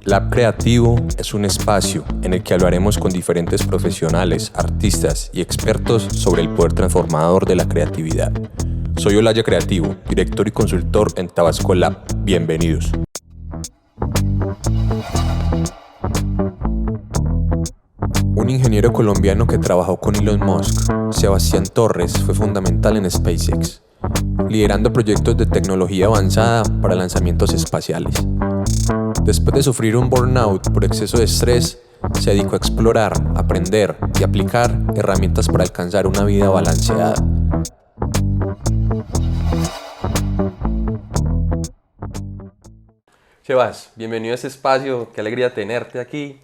Lab Creativo es un espacio en el que hablaremos con diferentes profesionales, artistas y expertos sobre el poder transformador de la creatividad. Soy Olaya Creativo, director y consultor en Tabasco Lab. Bienvenidos. Un ingeniero colombiano que trabajó con Elon Musk, Sebastián Torres, fue fundamental en SpaceX, liderando proyectos de tecnología avanzada para lanzamientos espaciales. Después de sufrir un burnout por exceso de estrés, se dedicó a explorar, aprender y aplicar herramientas para alcanzar una vida balanceada. Sebas, bienvenido a este espacio, qué alegría tenerte aquí.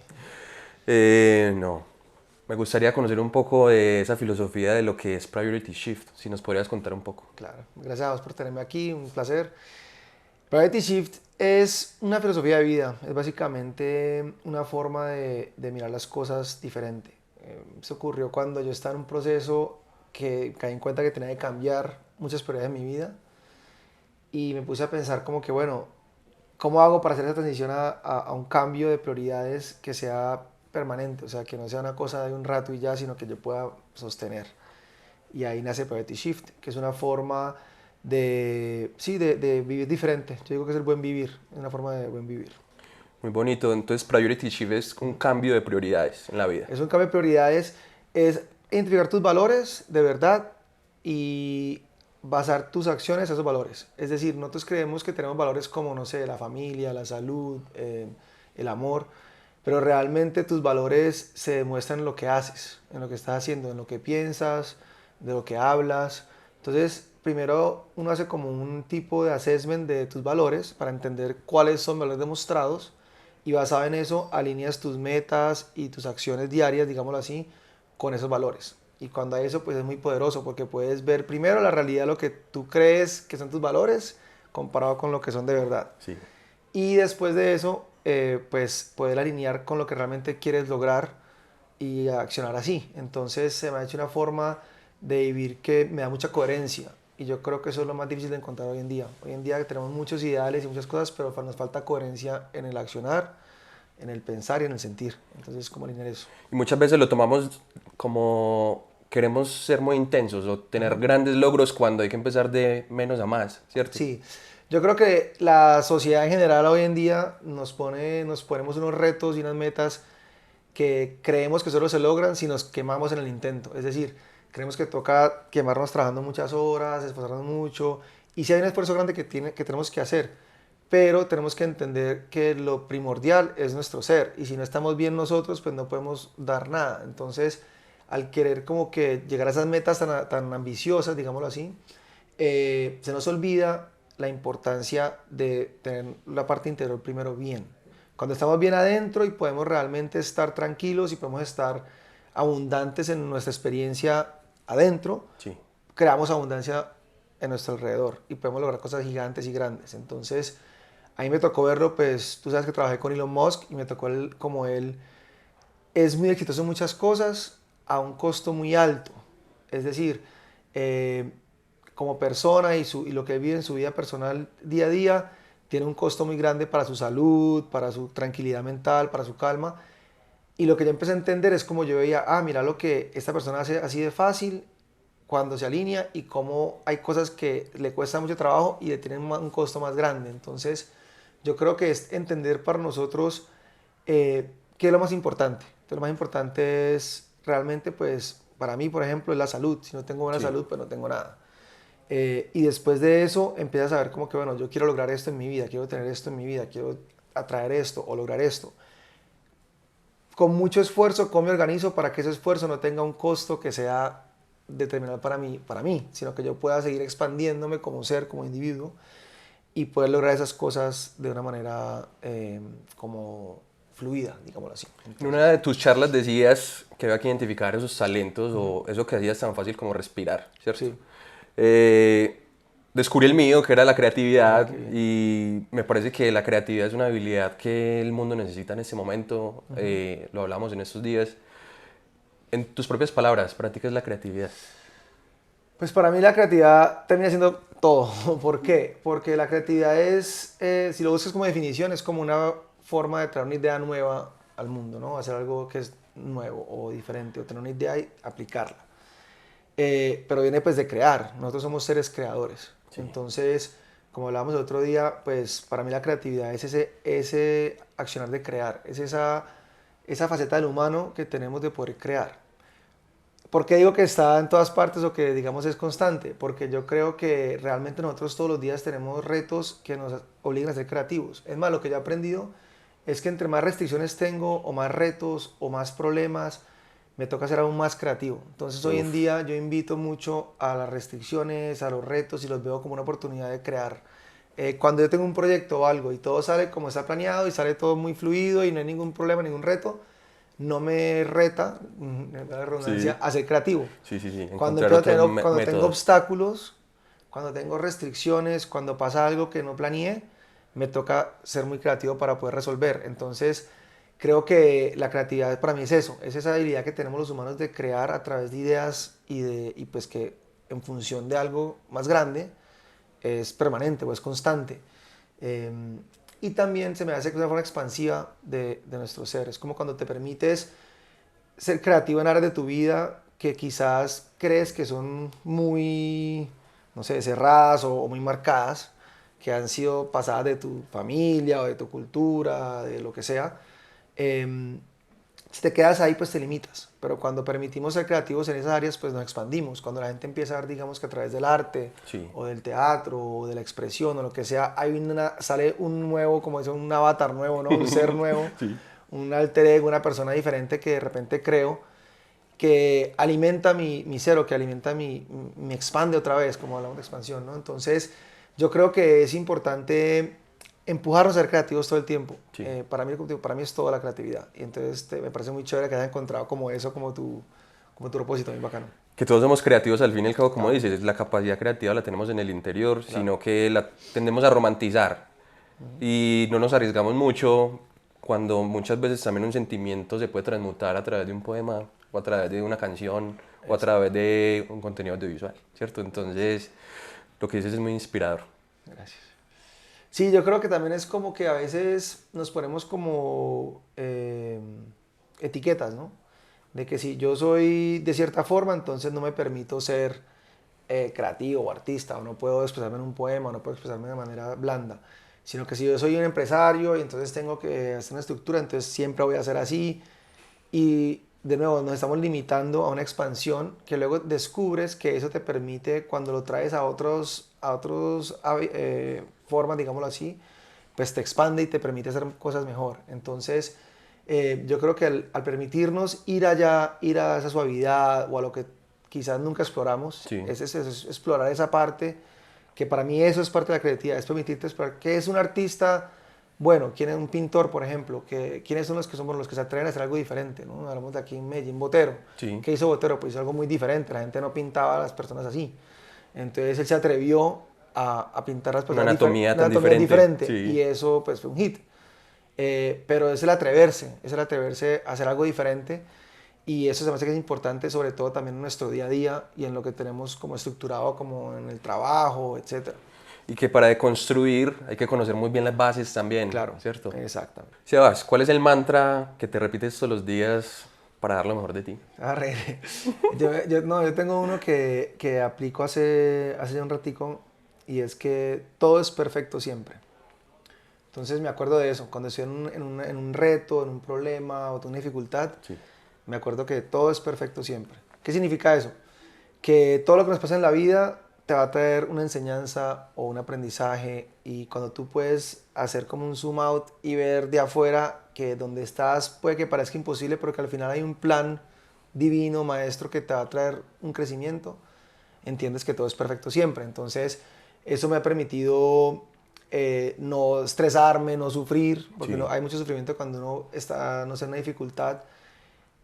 Me gustaría conocer un poco de esa filosofía de lo que es Priority Shift, si nos podrías contar un poco. Claro, gracias a vos por tenerme aquí, un placer. Priority Shift es una filosofía de vida, es básicamente una forma de mirar las cosas diferente. Eso ocurrió cuando yo estaba en un proceso que caí en cuenta que tenía que cambiar muchas prioridades en mi vida y me puse a pensar como que, bueno, ¿cómo hago para hacer esa transición a un cambio de prioridades que sea permanente? O sea, que no sea una cosa de un rato y ya, sino que yo pueda sostener. Y ahí nace Priority Shift, que es una forma de vivir diferente. Yo digo que es el buen vivir, es una forma de buen vivir. Muy bonito, entonces Priority Shift es un cambio de prioridades en la vida. Es un cambio de prioridades, es identificar tus valores de verdad y basar tus acciones en esos valores. Es decir, nosotros creemos que tenemos valores como, no sé, la familia, la salud, el amor, pero realmente tus valores se demuestran en lo que haces, en lo que estás haciendo, en lo que piensas, de lo que hablas. Entonces, primero uno hace como un tipo de assessment de tus valores para entender cuáles son valores demostrados y basado en eso alineas tus metas y tus acciones diarias, digámoslo así, con esos valores. Y cuando hay eso, pues es muy poderoso porque puedes ver primero la realidad, lo que tú crees que son tus valores, comparado con lo que son de verdad. Sí. Y después de eso, pues poder alinear con lo que realmente quieres lograr y accionar así. Entonces se me ha hecho una forma de vivir que me da mucha coherencia. Y yo creo que eso es lo más difícil de encontrar hoy en día. Hoy en día tenemos muchos ideales y muchas cosas, pero nos falta coherencia en el accionar, en el pensar y en el sentir. Entonces, ¿cómo alinear eso? Y muchas veces lo tomamos como queremos ser muy intensos o tener grandes logros cuando hay que empezar de menos a más, ¿cierto? Sí, yo creo que la sociedad en general hoy en día nos ponemos unos retos y unas metas que creemos que solo se logran si nos quemamos en el intento. Es decir, creemos que toca quemarnos trabajando muchas horas, esforzarnos mucho, y si hay un esfuerzo grande que tenemos que hacer, pero tenemos que entender que lo primordial es nuestro ser, y si no estamos bien nosotros, pues no podemos dar nada. Entonces, al querer como que llegar a esas metas tan ambiciosas, digámoslo así, se nos olvida la importancia de tener la parte interior primero bien. Cuando estamos bien adentro y podemos realmente estar tranquilos y podemos estar abundantes en nuestra experiencia adentro, Sí. creamos abundancia en nuestro alrededor y podemos lograr cosas gigantes y grandes. Entonces, a mí me tocó verlo, pues tú sabes que trabajé con Elon Musk y me tocó como él es muy exitoso en muchas cosas a un costo muy alto. Es decir, como persona y lo que vive en su vida personal día a día, tiene un costo muy grande para su salud, para su tranquilidad mental, para su calma. Y lo que yo empecé a entender es como yo veía, mira lo que esta persona hace así de fácil cuando se alinea y cómo hay cosas que le cuesta mucho trabajo y le tienen un costo más grande. Entonces, yo creo que es entender para nosotros qué es lo más importante. Entonces, lo más importante es realmente, pues, para mí, por ejemplo, es la salud. Si no tengo buena Sí. salud, pues no tengo nada. Y después de eso empiezas a ver como que, bueno, yo quiero lograr esto en mi vida, quiero tener esto en mi vida, quiero atraer esto o lograr esto. Con mucho esfuerzo, ¿cómo me organizo para que ese esfuerzo no tenga un costo que sea determinado para mí, sino que yo pueda seguir expandiéndome como ser, como individuo y poder lograr esas cosas de una manera como fluida, digámoslo así. En una de tus charlas decías que había que identificar esos talentos o eso que hacías tan fácil como respirar, ¿cierto? Sí. Descubrí el mío, que era la creatividad, Qué bien. y me parece que la creatividad es una habilidad que el mundo necesita en este momento. Lo hablamos en estos días. En tus propias palabras, ¿para ti qué es la creatividad? Pues para mí la creatividad termina siendo todo. ¿Por qué? Porque la creatividad es, si lo buscas como definición, es como una forma de traer una idea nueva al mundo, ¿no? Hacer algo que es nuevo o diferente, o tener una idea y aplicarla. Pero viene pues de crear, nosotros somos seres creadores. Sí. Entonces, como hablábamos el otro día, pues para mí la creatividad es ese accionar de crear, es esa faceta del humano que tenemos de poder crear. ¿Por qué digo que está en todas partes o que digamos es constante? Porque yo creo que realmente nosotros todos los días tenemos retos que nos obligan a ser creativos. Es más, lo que yo he aprendido es que entre más restricciones tengo o más retos o más problemas, me toca ser aún más creativo. Entonces hoy en día yo invito mucho a las restricciones, a los retos y los veo como una oportunidad de crear. Cuando yo tengo un proyecto o algo y todo sale como está planeado y sale todo muy fluido y no hay ningún problema, ningún reto, no me reta, la redundancia, Sí. a ser creativo. Sí, sí, sí. Cuando, Encontrar otros cuando tengo métodos. obstáculos, cuando tengo restricciones, cuando pasa algo que no planeé, me toca ser muy creativo para poder resolver. Entonces, creo que la creatividad para mí es eso, es esa habilidad que tenemos los humanos de crear a través de ideas y pues que en función de algo más grande es permanente o es constante. Eh, y también se me hace que es una forma expansiva de nuestro ser. Es como cuando te permites ser creativo en áreas de tu vida que quizás crees que son muy, no sé, cerradas o muy marcadas, que han sido pasadas de tu familia o de tu cultura, de lo que sea. Eh, si te quedas ahí, pues te limitas. Pero cuando permitimos ser creativos en esas áreas, pues nos expandimos. Cuando la gente empieza a ver, digamos que a través del arte, Sí. o del teatro, o de la expresión, o lo que sea, sale un nuevo, como dice, un avatar nuevo, ¿no? Un ser nuevo, Sí. un alter ego, una persona diferente que de repente creo, que alimenta mi ser o que alimenta me expande otra vez, como hablamos de expansión, ¿no? Entonces, yo creo que es importante empujarnos a ser creativos todo el tiempo. Sí. Para mí es toda la creatividad. Y entonces me parece muy chévere que hayas encontrado como eso, como tu propósito, muy bacano. Que todos somos creativos al fin y al cabo, como Claro, dices, la capacidad creativa la tenemos en el interior, claro. sino que la tendemos a romantizar y no nos arriesgamos mucho cuando muchas veces también un sentimiento se puede transmutar a través de un poema o a través de una canción o a través de un contenido audiovisual, ¿cierto? Entonces, lo que dices es muy inspirador. Gracias. Sí, yo creo que también es como que a veces nos ponemos como etiquetas, ¿no? De que si yo soy de cierta forma, entonces no me permito ser creativo o artista, o no puedo expresarme en un poema, o no puedo expresarme de manera blanda, sino que si yo soy un empresario y entonces tengo que hacer una estructura, entonces siempre voy a ser así. Y de nuevo, nos estamos limitando a una expansión que luego descubres que eso te permite, cuando lo traes a otros formas, digámoslo así, pues te expande y te permite hacer cosas mejor. Entonces, yo creo que al permitirnos ir allá, ir a esa suavidad o a lo que quizás nunca exploramos, Sí. es explorar esa parte, que para mí eso es parte de la creatividad, es permitirte explorar qué es un artista. Bueno, ¿quién es un pintor, por ejemplo? ¿Quiénes son los que somos los que se atreven a hacer algo diferente? ¿No? Hablamos de aquí en Medellín, Botero. Sí. ¿Qué hizo Botero? Pues hizo algo muy diferente. La gente no pintaba a las personas así. Entonces él se atrevió a pintar a las Una personas anatomía una tan anatomía diferente. diferente. Y Sí. eso pues fue un hit. Pero es el atreverse a hacer algo diferente. Y eso se me hace que es importante, sobre todo también en nuestro día a día y en lo que tenemos como estructurado, como en el trabajo, etcétera. Y que para deconstruir hay que conocer muy bien las bases también, Claro, ¿cierto? exactamente. Sebas, ¿cuál es el mantra que te repites todos los días para dar lo mejor de ti? Arre. No, yo tengo uno que aplico hace ya un ratico y es que todo es perfecto siempre. Entonces me acuerdo de eso, cuando estoy en un reto, en un problema o tengo una dificultad, Sí. me acuerdo que todo es perfecto siempre. ¿Qué significa eso? Que todo lo que nos pasa en la vida te va a traer una enseñanza o un aprendizaje, y cuando tú puedes hacer como un zoom out y ver de afuera que donde estás puede que parezca imposible, pero que al final hay un plan divino, maestro, que te va a traer un crecimiento, entiendes que todo es perfecto siempre. Entonces eso me ha permitido no estresarme, no sufrir, porque Sí. hay mucho sufrimiento cuando uno está, no sé, en una dificultad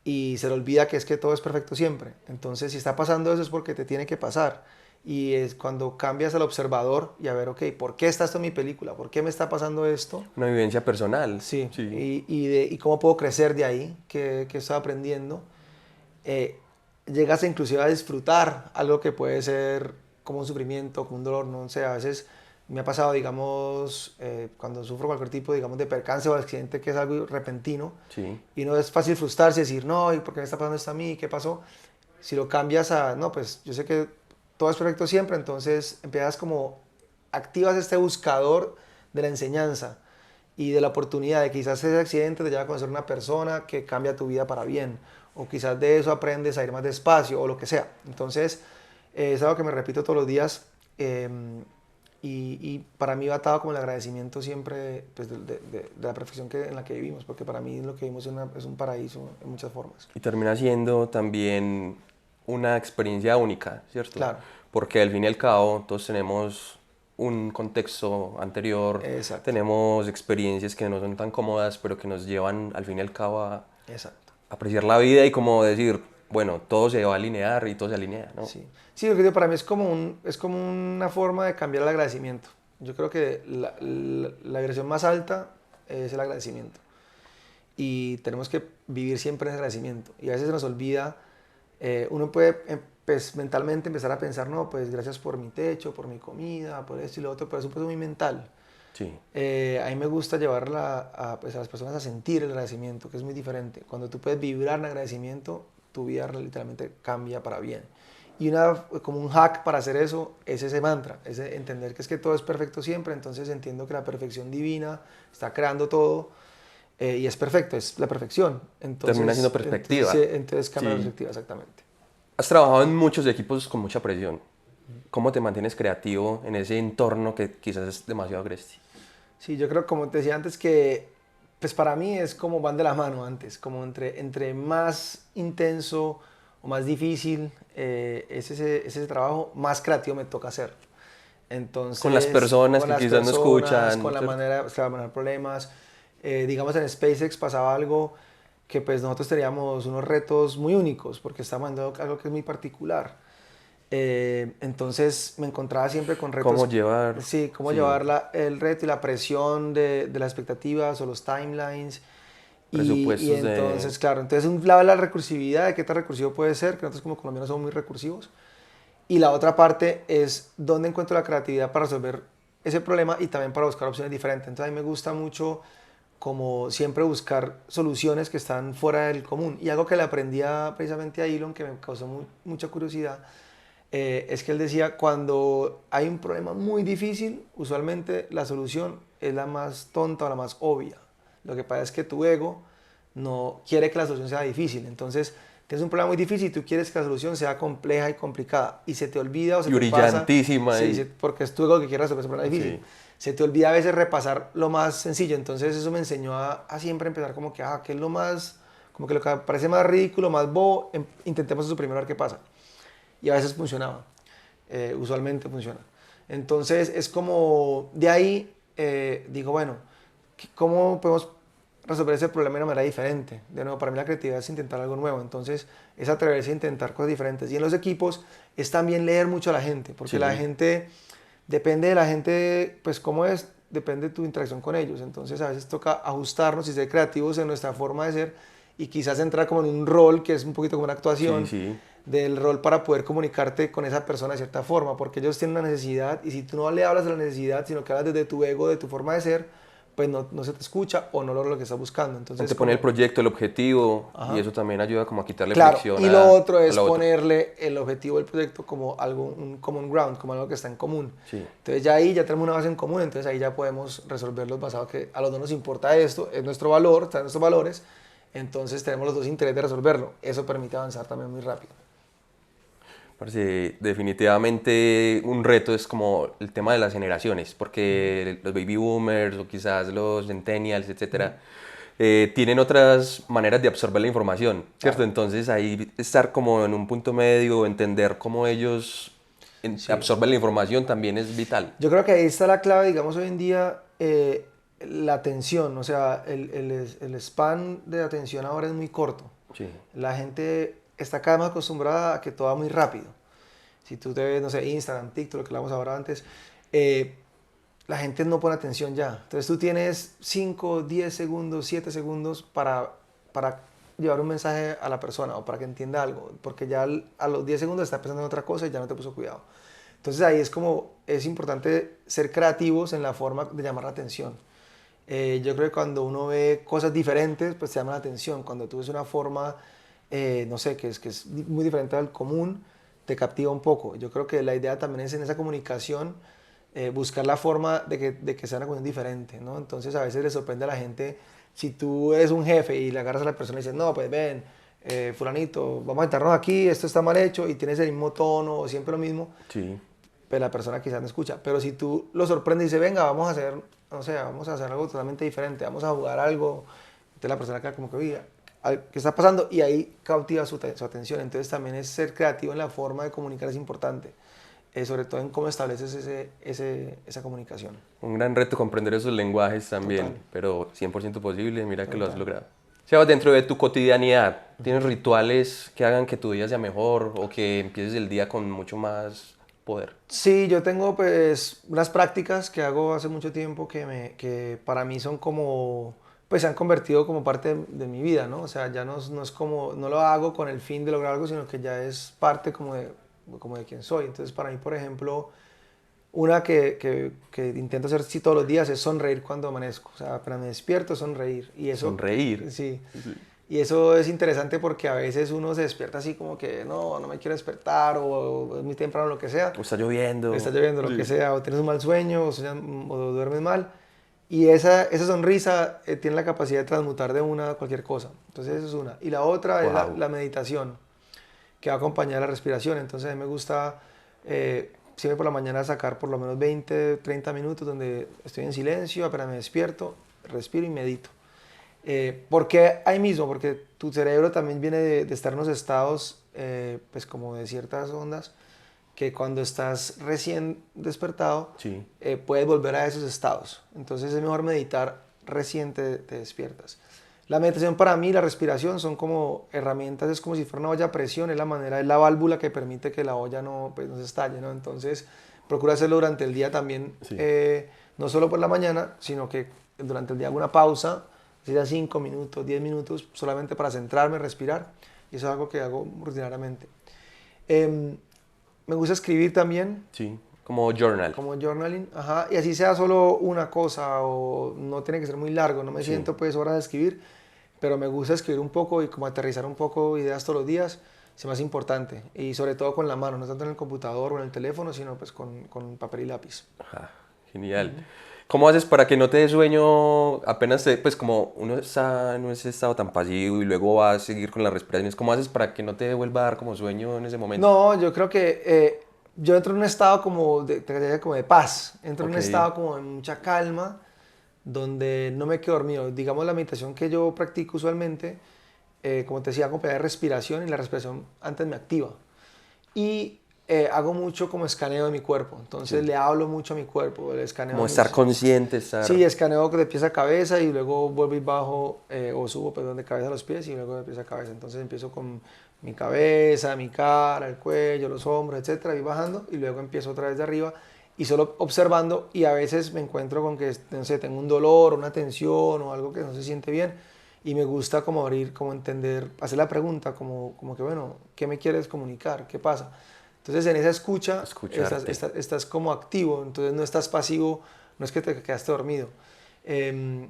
y se le olvida que es que todo es perfecto siempre. Entonces, si está pasando eso es porque te tiene que pasar. Y es cuando cambias al observador y a ver, ok, ¿por qué está esto en mi película? ¿Por qué me está pasando esto? Una vivencia personal. Sí, Sí. y cómo puedo crecer de ahí, que estoy aprendiendo. Llegas inclusive a disfrutar algo que puede ser como un sufrimiento, como un dolor, no sé, a veces Me ha pasado, digamos, cuando sufro cualquier tipo, digamos, de percance o accidente que es algo repentino, Sí. y no es fácil frustrarse y decir, no, ¿y por qué me está pasando esto a mí? ¿Qué pasó? Si lo cambias a, no, pues yo sé que todo es perfecto siempre, entonces empiezas como, activas este buscador de la enseñanza y de la oportunidad de quizás ese accidente te lleva a conocer una persona que cambia tu vida para bien, o quizás de eso aprendes a ir más despacio, o lo que sea. Entonces, es algo que me repito todos los días, eh, y para mí va atado como el agradecimiento siempre pues, de la perfección en la que vivimos, porque para mí lo que vivimos es un paraíso en muchas formas. Y termina siendo también una experiencia única, ¿cierto? Claro, Porque al fin y al cabo todos tenemos un contexto anterior, exacto, tenemos experiencias que no son tan cómodas, pero que nos llevan al fin y al cabo a exacto. apreciar la vida y como decir, bueno, todo se va a alinear y todo se alinea, ¿no? Sí, sí, lo que digo, para mí es como una forma de cambiar el agradecimiento. Yo creo que la vibración más alta es el agradecimiento. Y tenemos que vivir siempre en agradecimiento. Y a veces se nos olvida, uno puede pues, mentalmente empezar a pensar, no, pues gracias por mi techo, por mi comida, por esto y lo otro, pero es un proceso muy mental. Sí. A mí me gusta llevarla pues, a las personas a sentir el agradecimiento, que es muy diferente. Cuando tú puedes vibrar en agradecimiento, tu vida literalmente cambia para bien. Y como un hack para hacer eso es ese mantra, es entender que es que todo es perfecto siempre, entonces entiendo que la perfección divina está creando todo, y es perfecto, es la perfección. Termina siendo perspectiva. Entonces cambia la Sí. perspectiva, exactamente. Has trabajado en muchos equipos con mucha presión. ¿Cómo te mantienes creativo en ese entorno que quizás es demasiado agresivo? Sí, yo creo, como te decía antes, que pues para mí es como van de la mano antes, como entre más intenso o más difícil es ese trabajo, más creativo me toca hacer. Con las Entonces, personas con que las quizás no personas, escuchan, con la ¿cierto? manera de manejar problemas. Digamos, en SpaceX pasaba algo que pues nosotros teníamos unos retos muy únicos, porque estábamos haciendo algo que es muy particular. Entonces me encontraba siempre con ¿Cómo retos, llevar? sí, cómo Sí, llevar el reto y la presión de las expectativas o los timelines. Y presupuestos de... entonces, claro, entonces un lado es la recursividad, de qué tan recursivo puede ser, que nosotros como colombianos somos muy recursivos. Y la otra parte es dónde encuentro la creatividad para resolver ese problema y también para buscar opciones diferentes. Entonces a mí me gusta mucho como siempre buscar soluciones que están fuera del común. Y algo que le aprendí precisamente a Elon, que me causó mucha curiosidad, es que él decía, cuando hay un problema muy difícil, usualmente la solución es la más tonta o la más obvia. Lo que pasa es que tu ego no quiere que la solución sea difícil. Entonces, tienes un problema muy difícil y tú quieres que la solución sea compleja y complicada. Y se te olvida o se Y te pasa, brillantísima. sí, porque es tu ego que quiere resolver ese problema difícil. Sí. Se te olvida a veces repasar lo más sencillo. Entonces, eso me enseñó a siempre empezar como que, ¿qué es lo más, como que lo que parece más ridículo, más bobo? Intentemos eso primero a ver qué pasa. Y a veces funcionaba, usualmente funciona. Entonces es como, de ahí digo, bueno, ¿cómo podemos resolver ese problema de una manera diferente? De nuevo, para mí la creatividad es intentar algo nuevo, entonces es atreverse a intentar cosas diferentes. Y en los equipos es también leer mucho a la gente, porque la Sí. gente, depende de la gente, pues cómo es, depende de tu interacción con ellos. Entonces a veces toca ajustarnos y ser creativos en nuestra forma de ser y quizás entrar como en un rol que es un poquito como una Sí, actuación sí. del rol para poder comunicarte con esa persona de cierta forma, porque ellos tienen una necesidad y si tú no le hablas de la necesidad, sino que hablas desde tu ego, de tu forma de ser, pues no se te escucha o no logra lo que estás buscando. O Entonces, te pone el como, proyecto, el objetivo, y ajá. eso también ayuda como a quitarle Claro, fricción y lo otro a es la otra. ponerle el objetivo del proyecto como algo, un common ground, como algo que está en común. Sí. Entonces ya ahí ya tenemos una base en común, entonces ahí ya podemos resolverlos basado que a los dos nos importa esto, es nuestro valor, están nuestros valores, entonces tenemos los dos interés de resolverlo. Eso permite avanzar también muy rápido. Parce, definitivamente un reto es como el tema de las generaciones, porque los baby boomers o quizás los centennials, etcétera, tienen otras maneras de absorber la información, ¿cierto? Claro, Entonces ahí estar como en un punto medio, entender cómo ellos sí. absorben la información también es vital. Yo creo que ahí está la clave, digamos, hoy en día, la atención, o sea, el span de atención ahora es muy corto. Sí, La gente está cada vez más acostumbrada a que todo va muy rápido. Si tú te ves, no sé, Instagram, TikTok, lo que hablamos ahora antes, eh, la gente no pone atención ya. Entonces tú tienes 5, 10 segundos, 7 segundos para llevar un mensaje a la persona o para que entienda algo, porque ya a los 10 segundos está pensando en otra cosa y ya no te puso cuidado. Entonces ahí es como, es importante ser creativos en la forma de llamar la atención. Yo creo que cuando uno ve cosas diferentes, pues te llama la atención. Cuando tú ves una forma, no sé, que es muy diferente al común, te captiva un poco. Yo creo que la idea también es en esa comunicación buscar la forma de que sea una cuestión diferente, ¿no? Entonces a veces le sorprende a la gente si tú eres un jefe y le agarras a la persona y dices, no, pues ven, fulanito, vamos a sentarnos aquí, esto está mal hecho y tienes el mismo tono o siempre lo mismo, Sí. pero la persona quizás no escucha. Pero si tú lo sorprendes y dices, venga, vamos a hacer, no sé, vamos a hacer algo totalmente diferente, vamos a jugar algo, entonces la persona queda como que, oye, ¿qué está pasando? Y ahí cautiva su atención. Entonces también es ser creativo en la forma de comunicar es importante, sobre todo en cómo estableces esa comunicación. Un gran reto comprender esos lenguajes también, Total. pero 100% posible, mira que lo has Total. logrado. Sebas, dentro de tu cotidianidad, ¿tienes rituales que hagan que tu día sea mejor o que empieces el día con mucho más poder? Sí, yo tengo pues unas prácticas que hago hace mucho tiempo que para mí son como, pues se han convertido como parte de mi vida, ¿no? O sea, ya no es como, no lo hago con el fin de lograr algo, sino que ya es parte como de quién soy. Entonces, para mí, por ejemplo, una que intento hacer sí todos los días es sonreír cuando amanezco. O sea, apenas me despierto, sonreír. Y eso, Sonreír. sí. Y eso es interesante porque a veces uno se despierta así como que no me quiero despertar o es muy temprano, lo que sea. O está lloviendo. Está lloviendo, lo Sí. que sea, o tienes un mal sueño, o duermes mal. Y esa sonrisa tiene la capacidad de transmutar de una a cualquier cosa. Entonces, eso es una. Y la otra es Wow. la meditación, que va acompañada de la respiración. Entonces, a mí me gusta siempre por la mañana sacar por lo menos 20, 30 minutos donde estoy en silencio, apenas me despierto, respiro y medito. ¿Por qué ahí mismo? Porque tu cerebro también viene de estar en unos estados, pues como de ciertas ondas, que cuando estás recién despertado, Sí. puedes volver a esos estados. Entonces es mejor meditar recién te despiertas. La meditación para mí, la respiración son como herramientas, es como si fuera una olla a presión, es la manera, es la válvula que permite que la olla pues, no se estalle, ¿no? Entonces procura hacerlo durante el día también, Sí. no solo por la mañana, sino que durante el día hago una pausa, sea 5 minutos, 10 minutos, solamente para centrarme, respirar, y eso es algo que hago rutinariamente. Em, Me gusta escribir también, Sí. Como journal. como journaling, ajá, y así sea solo una cosa o no tiene que ser muy largo, no me Sí. siento pues horas de escribir, pero me gusta escribir un poco y como aterrizar un poco ideas todos los días, es más importante, y sobre todo con la mano, no tanto en el computador o en el teléfono, sino pues con papel y lápiz. Ajá, genial. ¿Cómo haces para que no te dé sueño apenas pues como uno está en ese estado tan pasivo y luego va a seguir con las respiraciones? ¿Cómo haces para que no te vuelva a dar como sueño en ese momento? No, yo creo que yo entro en un estado como de paz, entro en Ok, un estado como de mucha calma, donde no me quedo dormido. Digamos, la meditación que yo practico usualmente, como te decía, acompañada de respiración y la respiración antes me activa. Y hago mucho como escaneo de mi cuerpo, entonces sí. le hablo mucho a mi cuerpo, le escaneo Como estar consciente, estar... Sí, escaneo de pies a cabeza y luego vuelvo y bajo, o subo, perdón, de cabeza a los pies y luego de pies a cabeza. Entonces empiezo con mi cabeza, mi cara, el cuello, los hombros, etcétera, y bajando y luego empiezo otra vez de arriba y solo observando y a veces me encuentro con que, no sé, tengo un dolor, una tensión o algo que no se siente bien y me gusta como abrir, como entender, hacer la pregunta como que, bueno, ¿qué me quieres comunicar? ¿Qué pasa? Entonces en esa escucha Escucharte. estás como activo, entonces no estás pasivo, no es que te quedaste dormido. Eh,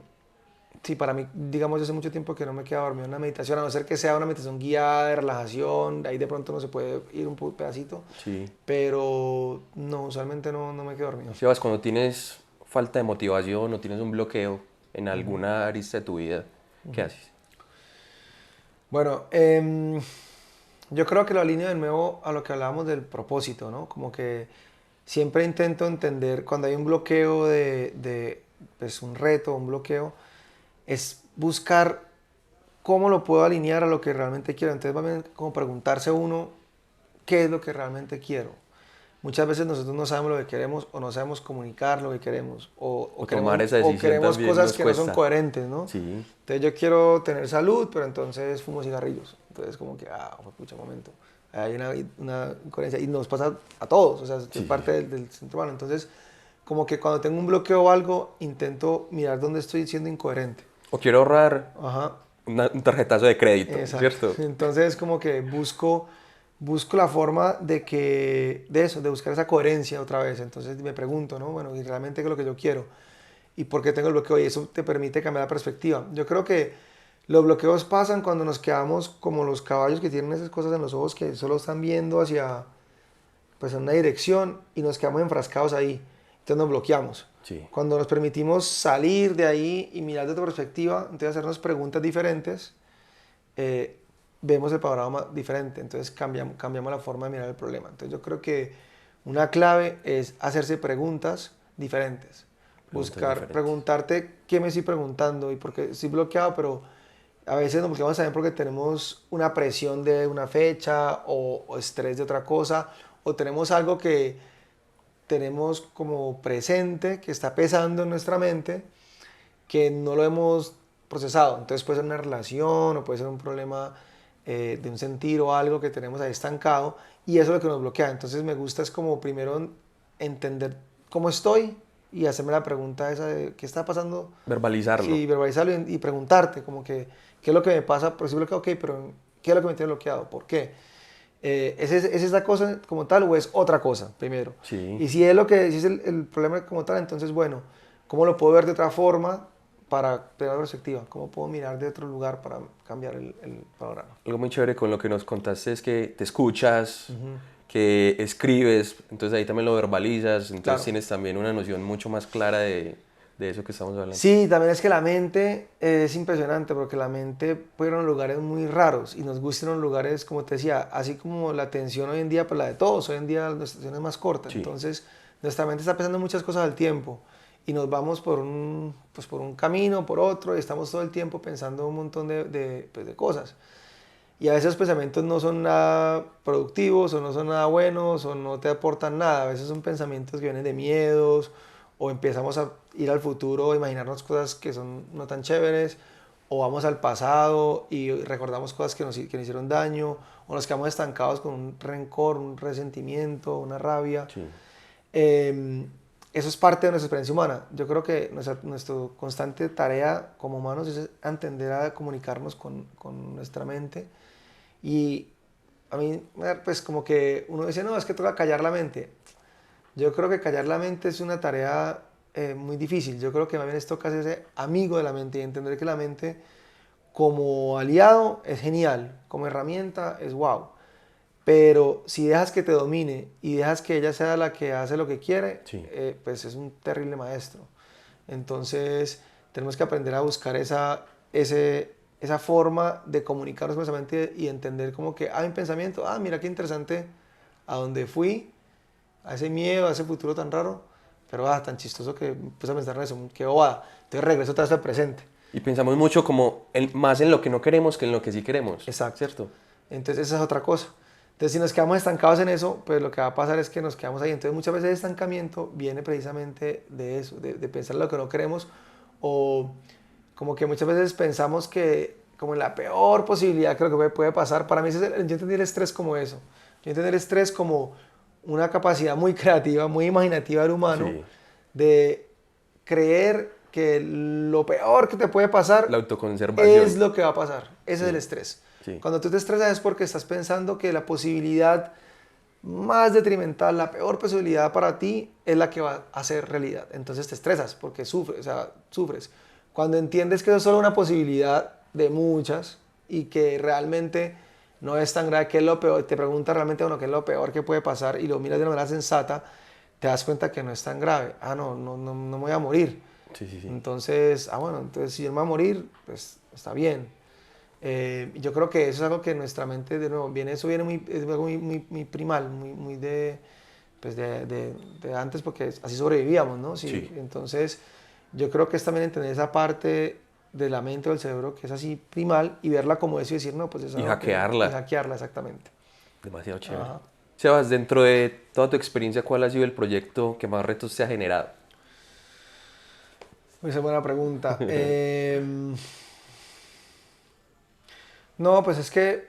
sí, para mí, digamos, yo hace mucho tiempo que no me quedo dormido en una meditación, a no ser que sea una meditación guiada de relajación, ahí de pronto no se puede ir un pedacito, Sí. pero no, usualmente no me quedo dormido. Sebas, cuando tienes falta de motivación o tienes un bloqueo en alguna arista de tu vida, ¿qué haces? Bueno, yo creo que lo alineo de nuevo a lo que hablábamos del propósito, ¿no? Como que siempre intento entender cuando hay un bloqueo pues un reto, un bloqueo, es buscar cómo lo puedo alinear a lo que realmente quiero. Entonces, va bien como preguntarse uno qué es lo que realmente quiero. Muchas veces nosotros no sabemos lo que queremos o no sabemos comunicar lo que queremos O tomar esa o decisión queremos también cosas nos que no son cuesta. coherentes, ¿no? Sí, Entonces yo quiero tener salud, pero entonces fumo cigarrillos. Entonces como que, pucha, momento. Hay una incoherencia y nos pasa a todos, o sea, es sí. parte del centro humano. Entonces, como que cuando tengo un bloqueo o algo, intento mirar dónde estoy siendo incoherente. O quiero ahorrar Ajá, un tarjetazo de crédito, exacto. ¿cierto? Entonces como que busco busco la forma de buscar esa coherencia otra vez. Entonces me pregunto, ¿no? Bueno, ¿y realmente qué es lo que yo quiero? ¿Y por qué tengo el bloqueo? Y eso te permite cambiar la perspectiva. Yo creo que los bloqueos pasan cuando nos quedamos como los caballos que tienen esas cosas en los ojos que solo están viendo hacia, pues, en una dirección y nos quedamos enfrascados ahí. Entonces nos bloqueamos. Sí. Cuando nos permitimos salir de ahí y mirar de otra perspectiva, entonces hacernos preguntas diferentes, eh, vemos el panorama diferente, entonces cambiamos la forma de mirar el problema. Entonces yo creo que una clave es hacerse preguntas diferentes. Preguntarte qué me estoy preguntando y por qué estoy bloqueado, pero a veces nos bloqueamos también porque tenemos una presión de una fecha o estrés de otra cosa, o tenemos algo que tenemos como presente, que está pesando en nuestra mente, que no lo hemos procesado. Entonces puede ser una relación o puede ser un problema de un sentir o algo que tenemos ahí estancado y eso es lo que nos bloquea. Entonces me gusta es como primero entender cómo estoy y hacerme la pregunta esa de qué está pasando. Verbalizarlo. Sí, verbalizarlo y preguntarte como que qué es lo que me pasa, pero estoy bloqueado, ok, pero ¿qué es lo que me tiene bloqueado? ¿Por qué? ¿Es esa cosa como tal o es otra cosa primero? Sí. Y si es, si es el problema como tal, entonces bueno, ¿cómo lo puedo ver de otra forma para tener la perspectiva? ¿Cómo puedo mirar de otro lugar para cambiar el panorama? Algo muy chévere con lo que nos contaste es que te escuchas, que escribes, entonces ahí también lo verbalizas, entonces Claro. tienes también una noción mucho más clara de eso que estamos hablando. Sí, también es que la mente es impresionante porque la mente puede ir a unos lugares muy raros y nos gustan unos lugares, como te decía, así como la atención hoy en día, pues la de todos, hoy en día nuestra atención es más corta, Sí. entonces nuestra mente está pensando en muchas cosas al tiempo y nos vamos pues por un camino, por otro y estamos todo el tiempo pensando un montón pues de cosas. Y a veces los pensamientos no son nada productivos o no son nada buenos o no te aportan nada. A veces son pensamientos que vienen de miedos o empezamos a ir al futuro, a imaginarnos cosas que son no tan chéveres o vamos al pasado y recordamos cosas que nos hicieron daño o nos quedamos estancados con un rencor, un resentimiento, una rabia. Sí. Eso es parte de nuestra experiencia humana. Yo creo que nuestra constante tarea como humanos es entender a comunicarnos con nuestra mente. Y a mí, pues como que uno dice, no, es que toca callar la mente. Yo creo que callar la mente es una tarea muy difícil. Yo creo que más bien es toca ser amigo de la mente y entender que la mente como aliado es genial, como herramienta es wow. Pero si dejas que te domine y dejas que ella sea la que hace lo que quiere, Sí. pues es un terrible maestro. Entonces tenemos que aprender a buscar esa forma de comunicarnos con nuestra mente y entender como que, hay un pensamiento, mira qué interesante a dónde fui, a ese miedo, a ese futuro tan raro, pero tan chistoso que me puse a pensar en eso, qué bobada. Entonces regreso otra vez al presente. Y pensamos mucho como más en lo que no queremos que en lo que sí queremos. Exacto. ¿Cierto? Entonces esa es otra cosa. Entonces si nos quedamos estancados en eso, pues lo que va a pasar es que nos quedamos ahí. Entonces muchas veces el estancamiento viene precisamente de eso, de pensar lo que no queremos o como que muchas veces pensamos que como en la peor posibilidad que lo que puede pasar. Para mí yo entendí el estrés como eso. Yo entendí el estrés como una capacidad muy creativa, muy imaginativa del humano Sí. de creer que lo peor que te puede pasar La autoconservación. es lo que va a pasar. Ese es el estrés. Sí. Cuando tú te estresas es porque estás pensando que la posibilidad más detrimental, la peor posibilidad para ti es la que va a ser realidad. Entonces te estresas porque sufres. Cuando entiendes que eso es solo una posibilidad de muchas y que realmente no es tan grave, que es lo peor, te preguntas realmente, bueno, qué es lo peor que puede pasar y lo miras de una manera sensata, te das cuenta que no es tan grave. No me voy a morir. Sí, sí, sí. Entonces, bueno, entonces si yo me voy a morir, pues está bien. Yo creo que eso es algo que nuestra mente, de nuevo, es algo muy primal, muy pues de antes, porque así sobrevivíamos, ¿no? Sí. Entonces, yo creo que es también entender esa parte de la mente o del cerebro que es así primal y verla como eso y decir, no, pues es Y algo hackearla. Y hackearla, exactamente. Demasiado chévere. Ajá. Sebas, dentro de toda tu experiencia, ¿cuál ha sido el proyecto que más retos te ha generado? Esa es buena pregunta. No, pues es que,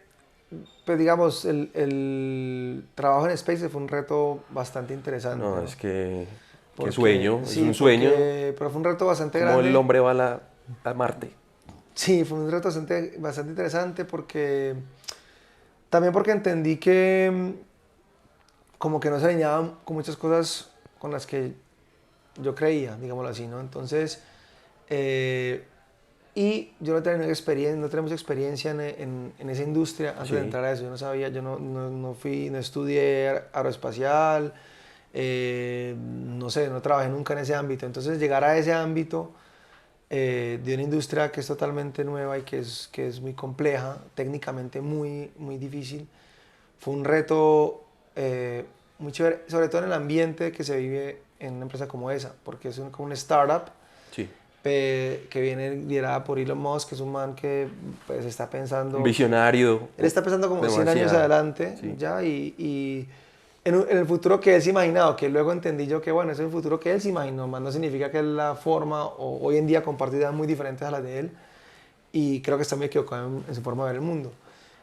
pues digamos, el trabajo en Space fue un reto bastante interesante. No, es que qué Porque- sueño, sí, es un sueño. pero fue un reto bastante Como grande. el hombre va a Marte. Sí, fue un reto bastante interesante porque También porque entendí que como que no se alineaban con muchas cosas con las que yo creía, digámoslo así, ¿no? Entonces, eh, y yo no tenía experiencia, no tenía mucha experiencia en esa industria antes de Sí. entrar a eso. Yo no sabía, yo no estudié aeroespacial, no sé, no trabajé nunca en ese ámbito. Entonces, llegar a ese ámbito de una industria que es totalmente nueva y que es muy compleja, técnicamente muy difícil, fue un reto muy chévere, sobre todo en el ambiente que se vive en una empresa como esa, porque es como una startup Sí. que viene liderada por Elon Musk, que es un man que pues está Un pensando, visionario. él está pensando como 100 años Demasiado. adelante Sí. ya y en el futuro que él se imaginado, que luego entendí yo que bueno, ese es el futuro que él se imaginó, más no significa que es la forma o hoy en día comparte ideas muy diferentes a las de él y creo que está muy equivocado en su forma de ver el mundo.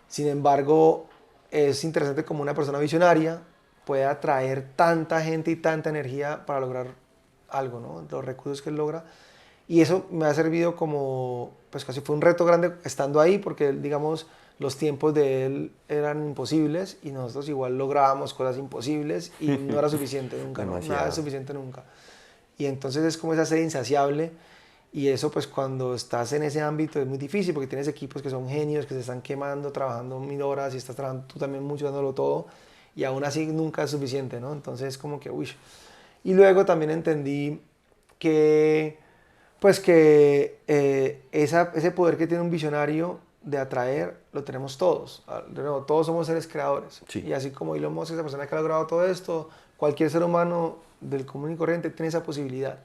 Sin embargo, es interesante como una persona visionaria puede atraer tanta gente y tanta energía para lograr algo, ¿no? Los recursos que él logra. Y eso me ha servido como, pues casi fue un reto grande estando ahí, porque digamos, los tiempos de él eran imposibles y nosotros igual lográbamos cosas imposibles y no era suficiente nunca, ¿no? Nada es Demasiado. suficiente nunca. Y entonces es como esa sed insaciable y eso pues cuando estás en ese ámbito es muy difícil porque tienes equipos que son genios, que se están quemando, trabajando 1000 horas y estás trabajando tú también mucho dándolo todo y aún así nunca es suficiente, ¿no? Entonces como que, uy. Y luego también entendí que, pues que ese poder que tiene un visionario de atraer lo tenemos todos. De nuevo, todos somos seres creadores. Sí. Y así como Elon Musk es esa persona que ha logrado todo esto, cualquier ser humano del común y corriente tiene esa posibilidad.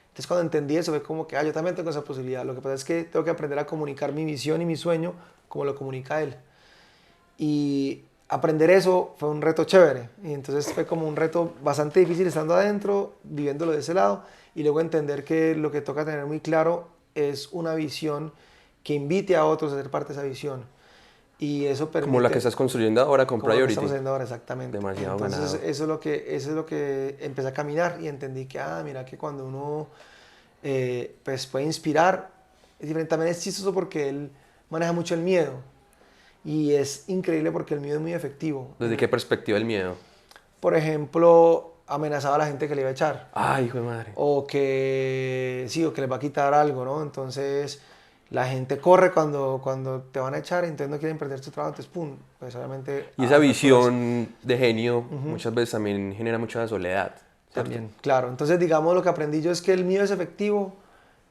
Entonces cuando entendí eso fue como que, yo también tengo esa posibilidad. Lo que pasa es que tengo que aprender a comunicar mi visión y mi sueño como lo comunica él. Y aprender eso fue un reto chévere. Y entonces fue como un reto bastante difícil estando adentro, viviéndolo de ese lado. Y luego entender que lo que toca tener muy claro es una visión que invite a otros a ser parte de esa visión. Y eso Como la que permite, estás construyendo ahora con como lo que estamos Priority. haciendo ahora exactamente. Demasiado Entonces ganado. eso es lo que empecé a caminar y entendí que, mira que cuando uno pues puede inspirar, es diferente. También es chistoso porque él maneja mucho el miedo. Y es increíble porque el miedo es muy efectivo. ¿Desde qué perspectiva el miedo? Por ejemplo, amenazaba a la gente que le iba a echar. Ay, hijo de madre. O que sí, o que les va a quitar algo, ¿no? Entonces la gente corre cuando te van a echar, entonces no quieren perder su trabajo, entonces pum, pues obviamente Y esa hacen las cosas. visión de genio muchas veces también genera mucha soledad, ¿cierto? También, claro. Entonces, digamos, lo que aprendí yo es que el miedo es efectivo,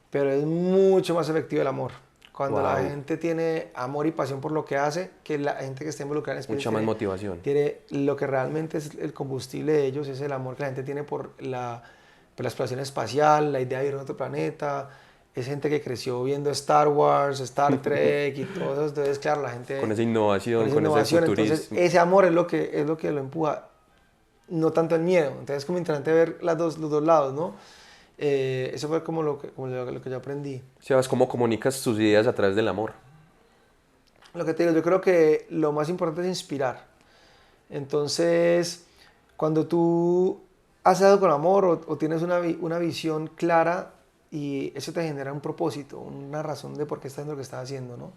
pero es mucho más efectivo el amor. Cuando la Wow, gente tiene amor y pasión por lo que hace, que la gente que está involucrada en Space mucha más motivación. tiene lo que realmente es el combustible de ellos, es el amor que la gente tiene por la exploración espacial, la idea de ir a otro planeta. Es gente que creció viendo Star Wars, Star Trek y todo eso. Entonces, claro, la gente Con esa con innovación, esa con ese innovación. Entonces, futurismo. ese amor es lo que lo empuja, no tanto el miedo. Entonces, es como interesante ver los dos lados, ¿no? Eso fue como lo que yo aprendí. Sebas, ¿cómo comunicas tus ideas a través del amor? Lo que te digo, yo creo que lo más importante es inspirar. Entonces, cuando tú haces algo con amor o tienes una visión clara y eso te genera un propósito, una razón de por qué estás haciendo lo que estás haciendo, ¿no?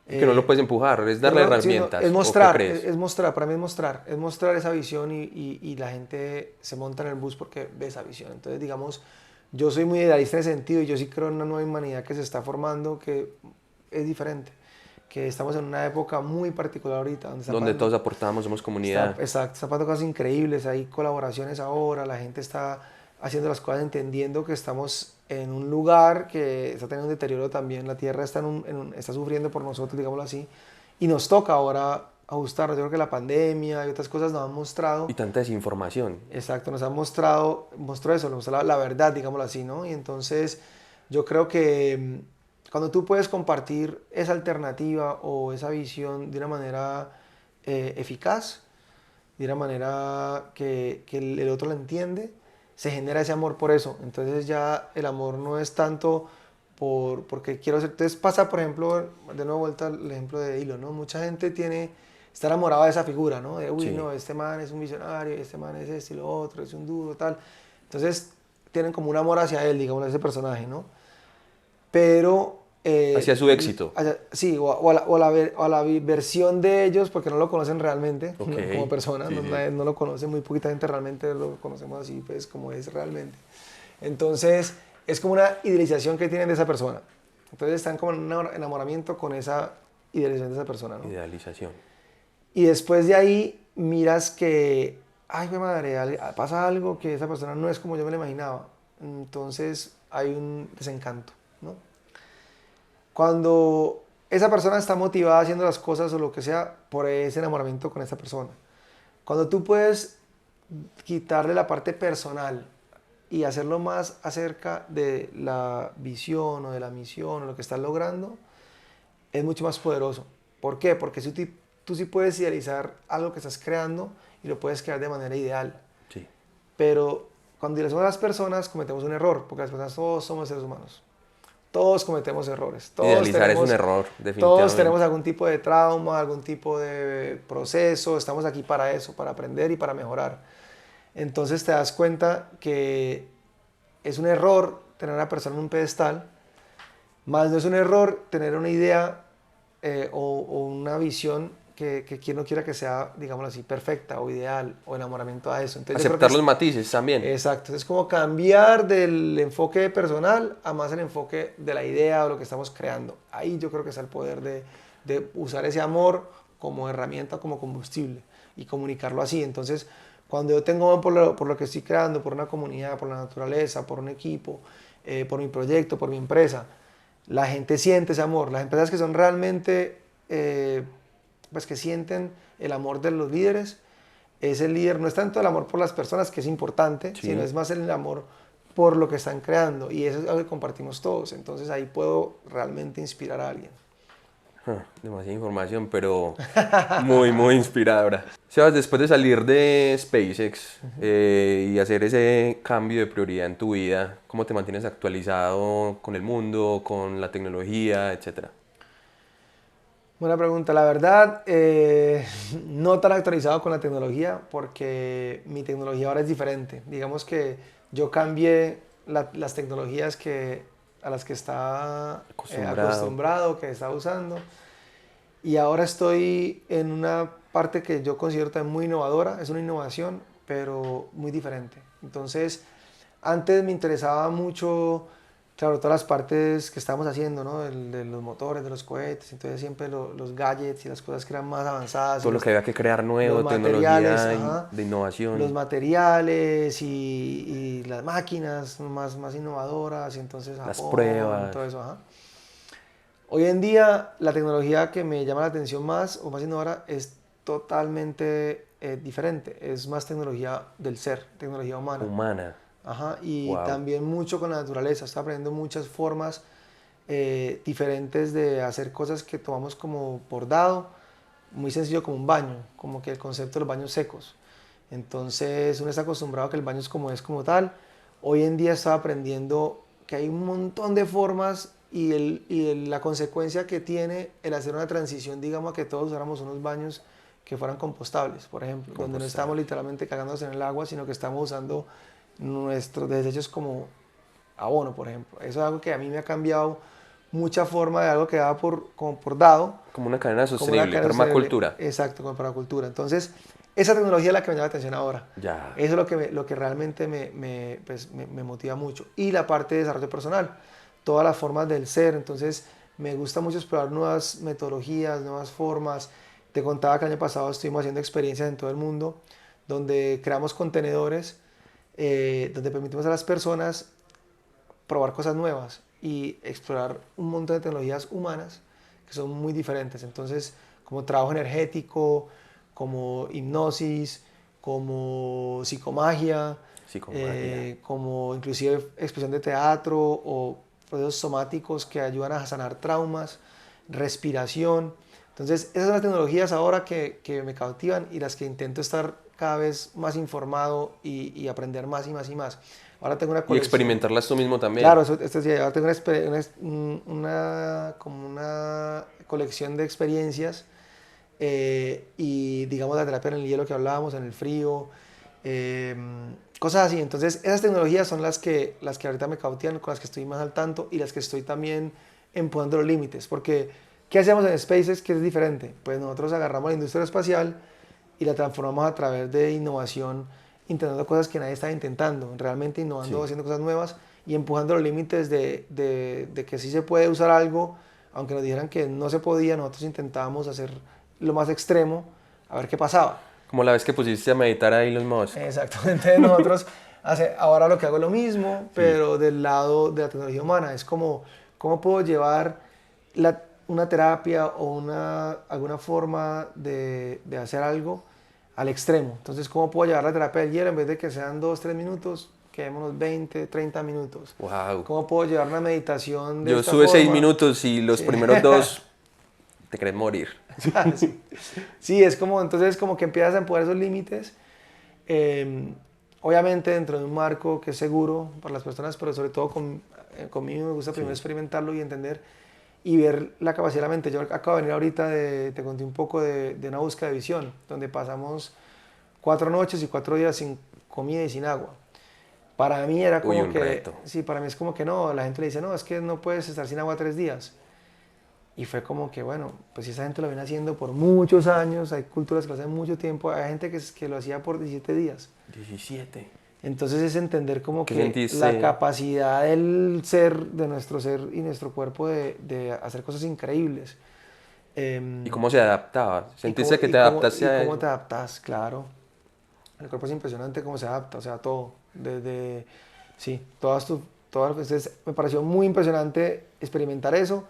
Y que no lo puedes empujar, es darle Sí, no, herramientas. es ¿O qué mostrar, crees? es mostrar, para mí es mostrar esa visión y la gente se monta en el bus porque ve esa visión. Entonces, digamos, yo soy muy idealista en ese sentido y yo sí creo en una nueva humanidad que se está formando que es diferente, que estamos en una época muy particular ahorita, donde Donde todos aportamos, somos comunidad. Exacto, están pasando cosas increíbles, hay colaboraciones ahora, la gente está haciendo las cosas entendiendo que estamos en un lugar que está teniendo un deterioro también, la Tierra está, está sufriendo por nosotros, digámoslo así, y nos toca ahora ajustarnos. Yo creo que la pandemia y otras cosas nos han mostrado, Y tanta desinformación. exacto, nos han mostró eso, nos mostró la verdad, digámoslo así, ¿no? Y entonces yo creo que cuando tú puedes compartir esa alternativa o esa visión de una manera eficaz, de una manera que el otro la entiende, se genera ese amor por eso. Entonces ya el amor no es tanto porque quiero ser. Entonces pasa, por ejemplo, de nuevo vuelta al ejemplo de Elon, ¿no? Mucha gente está enamorada de esa figura, ¿no? De, uy, Sí. no, este man es un visionario, este man es este y lo otro, es un duro, tal. Entonces tienen como un amor hacia él, digamos, ese personaje, ¿no? Pero Hacia su éxito. Sí, o a la versión de ellos, porque no lo conocen realmente como persona, Sí, no lo conoce, muy poquita gente realmente lo conocemos así, pues como es realmente. Entonces, es como una idealización que tienen de esa persona. Entonces están como en un enamoramiento con esa idealización de esa persona, ¿no? Idealización. Y después de ahí miras que, ay, güey madre, pasa algo que esa persona no es como yo me lo imaginaba. Entonces hay un desencanto, ¿no? Cuando esa persona está motivada haciendo las cosas o lo que sea por ese enamoramiento con esa persona. Cuando tú puedes quitarle la parte personal y hacerlo más acerca de la visión o de la misión o lo que estás logrando, es mucho más poderoso. ¿Por qué? Porque tú sí puedes idealizar algo que estás creando y lo puedes crear de manera ideal. Sí. Pero cuando idealizamos a las personas cometemos un error, porque las personas todos somos seres humanos. Todos cometemos errores. Idealizar es un error, definitivamente. Todos tenemos algún tipo de trauma, algún tipo de proceso. Estamos aquí para eso, para aprender y para mejorar. Entonces te das cuenta que es un error tener a una persona en un pedestal, más no es un error tener una idea o una visión que quien no quiera que sea, digámoslo así, perfecta o ideal o enamoramiento a eso. Entonces, Aceptar los matices también. Exacto, es como cambiar del enfoque personal a más el enfoque de la idea o lo que estamos creando. Ahí yo creo que está el poder de usar ese amor como herramienta, como combustible y comunicarlo así. Entonces, cuando yo tengo amor por lo que estoy creando, por una comunidad, por la naturaleza, por un equipo, por mi proyecto, por mi empresa, la gente siente ese amor. Las empresas que son realmente, pues que sienten el amor de los líderes, es el líder, no es tanto el amor por las personas, que es importante, sino es más el amor por lo que están creando. Y eso es algo que compartimos todos. Entonces ahí puedo realmente inspirar a alguien. Demasiada información, pero muy, muy inspiradora. Sebas, después de salir de SpaceX y hacer ese cambio de prioridad en tu vida, ¿cómo te mantienes actualizado con el mundo, con la tecnología, etcétera? Buena pregunta. La verdad, no tan actualizado con la tecnología porque mi tecnología ahora es diferente. Digamos que yo cambié las tecnologías a las que estaba acostumbrado, que estaba usando. Y ahora estoy en una parte que yo considero también muy innovadora. Es una innovación, pero muy diferente. Entonces, antes me interesaba mucho, claro, todas las partes que estamos haciendo, ¿no? De los motores, de los cohetes, entonces siempre los gadgets y las cosas que eran más avanzadas. Todo lo que había que crear nuevo, los materiales, tecnología de innovación. los materiales y las máquinas más innovadoras, y entonces las Japón, pruebas. todo eso, ajá. Hoy en día la tecnología que me llama la atención más o más innovadora es totalmente diferente. Es más tecnología del ser, tecnología humana. Humana. Ajá, y Wow. también mucho con la naturaleza. Estoy aprendiendo muchas formas diferentes de hacer cosas que tomamos como por dado. Muy sencillo como un baño, como que el concepto de los baños secos. Entonces uno está acostumbrado a que el baño es como tal. Hoy en día estoy aprendiendo que hay un montón de formas y la consecuencia que tiene el hacer una transición, digamos, a que todos usáramos unos baños que fueran compostables, por ejemplo, donde no estamos literalmente cagándonos en el agua, sino que estamos usando nuestros desechos como abono, por ejemplo. Eso es algo que a mí me ha cambiado mucha forma de algo que daba como por dado. Como una cadena sostenible, permacultura. Exacto, como permacultura. Entonces, esa tecnología es la que me llama la atención ahora. Ya. Eso es lo que realmente me motiva mucho. Y la parte de desarrollo personal, todas las formas del ser. Entonces, me gusta mucho explorar nuevas metodologías, nuevas formas. Te contaba que el año pasado estuvimos haciendo experiencias en todo el mundo, donde creamos contenedores, donde permitimos a las personas probar cosas nuevas y explorar un montón de tecnologías humanas que son muy diferentes. Entonces, como trabajo energético, como hipnosis, como psicomagia, como inclusive expresión de teatro o procesos somáticos que ayudan a sanar traumas, respiración. Entonces, esas son las tecnologías ahora que me cautivan y las que intento estar cada vez más informado y aprender más y más y más. Ahora tengo una colección. Y experimentarlas tú mismo también. Claro, ahora tengo como una colección de experiencias y digamos la terapia en el hielo que hablábamos, en el frío, cosas así. Entonces esas tecnologías son las que ahorita me cautivan, con las que estoy más al tanto y las que estoy también empujando los límites, porque ¿qué hacemos en SpaceX que es diferente? Pues nosotros agarramos la industria espacial y la transformamos a través de innovación, intentando cosas que nadie estaba intentando, realmente innovando, Sí. haciendo cosas nuevas y empujando los límites de que sí se puede usar algo, aunque nos dijeran que no se podía, nosotros intentábamos hacer lo más extremo, a ver qué pasaba. Como la vez que pusiste a meditar a Elon Musk. Exactamente, nosotros ahora lo que hago es lo mismo, Sí. pero del lado de la tecnología humana, es como, ¿cómo puedo llevar una terapia o alguna forma de hacer algo al extremo? Entonces, ¿cómo puedo llevar la terapia del hielo en vez de que sean 2, 3 minutos? Quedémonos 20, 30 minutos. Wow. ¿Cómo puedo llevar una meditación de Yo esta sube 6 forma? minutos y los Sí. primeros 2 te querés morir. Sí. Sí, es como, entonces como que empiezas a empujar esos límites, obviamente dentro de un marco que es seguro para las personas, pero sobre todo conmigo me gusta primero Sí. experimentarlo y entender y ver la capacidad de la mente. Yo acabo de venir ahorita, te conté un poco de una búsqueda de visión, donde pasamos 4 noches y 4 días sin comida y sin agua. Para mí era Uy, como un que, reto. sí, para mí es como que no, la gente le dice, no, es que no puedes estar sin agua 3 días. Y fue como que, bueno, pues si esa gente lo viene haciendo por muchos años, hay culturas que lo hacen mucho tiempo, hay gente que lo hacía por 17 días. 17. Entonces es entender como ¿Qué que la sentiste? capacidad del ser, de nuestro ser y nuestro cuerpo de hacer cosas increíbles. ¿Y Em, cómo se adaptaba? ¿Sentiste que te adaptaste y a cómo eso? te adaptas, claro. El cuerpo es impresionante cómo se adapta, o sea, todo. Desde, sí, entonces me pareció muy impresionante experimentar eso.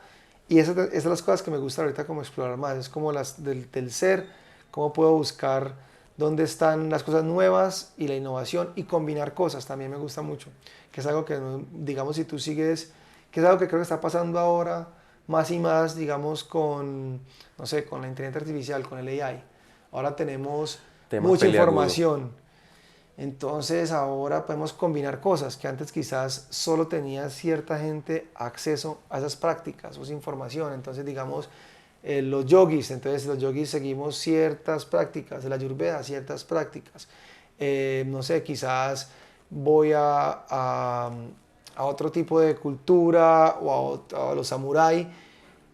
Y esas son las cosas que me gusta ahorita como explorar más. Es como las del ser, cómo puedo buscar dónde están las cosas nuevas y la innovación y combinar cosas. También me gusta mucho. Que es algo que, digamos, si tú sigues, que es algo que creo que está pasando ahora más y más, digamos, no sé, con la inteligencia artificial, con el AI. Ahora tenemos Tema mucha peliagudo. información. Entonces ahora podemos combinar cosas que antes quizás solo tenía cierta gente acceso a esas prácticas o esa información. Entonces digamos entonces los yogis seguimos ciertas prácticas, el ayurveda ciertas prácticas. No sé, quizás voy a otro tipo de cultura a los samuráis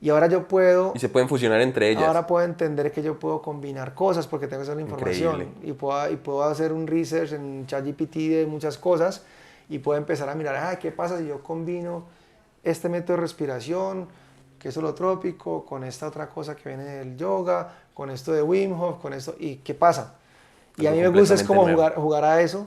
y ahora yo Y puedo se pueden fusionar entre ellas. ahora puedo entender que yo puedo combinar cosas porque tengo esa información Increíble. y puedo hacer un research en ChatGPT de muchas cosas y puedo empezar a mirar, ¿qué pasa si yo combino este método de respiración, que es holotrópico, con esta otra cosa que viene del yoga, con esto de Wim Hof, con esto, y qué pasa? Y a Algo mí me gusta es completamente como nuevo. jugar a eso,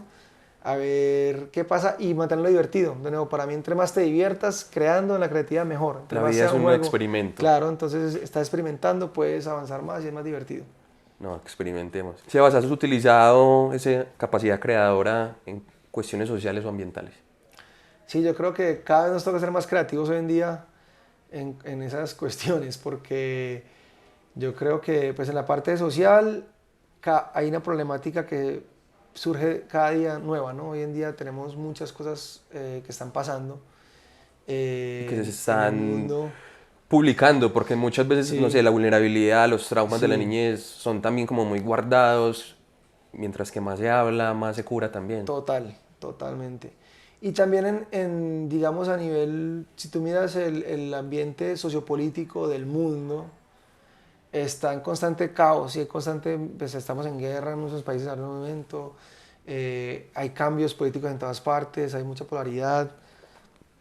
a ver qué pasa y mantenerlo divertido. De nuevo, para mí, entre más te diviertas creando en la creatividad, mejor. Entre La más vida sea es un un juego, experimento. claro, entonces estás experimentando, puedes avanzar más y es más divertido. No, experimentemos. Sebas, ¿has utilizado esa capacidad creadora en cuestiones sociales o ambientales? Sí, yo creo que cada vez nos toca ser más creativos hoy en día en esas cuestiones, porque yo creo que pues en la parte social hay una problemática que surge cada día nueva, ¿no? Hoy en día tenemos muchas cosas que están pasando Y que se en el están mundo. publicando, porque muchas veces, no sé, Sí, la vulnerabilidad, los traumas de la sí, niñez son también como muy guardados, mientras que más se habla, más se cura también. totalmente. Y también digamos, a nivel, si tú miras el ambiente sociopolítico del mundo, está en constante caos y en constante, pues estamos en guerra en muchos países en algún momento, hay cambios políticos en todas partes, hay mucha polaridad.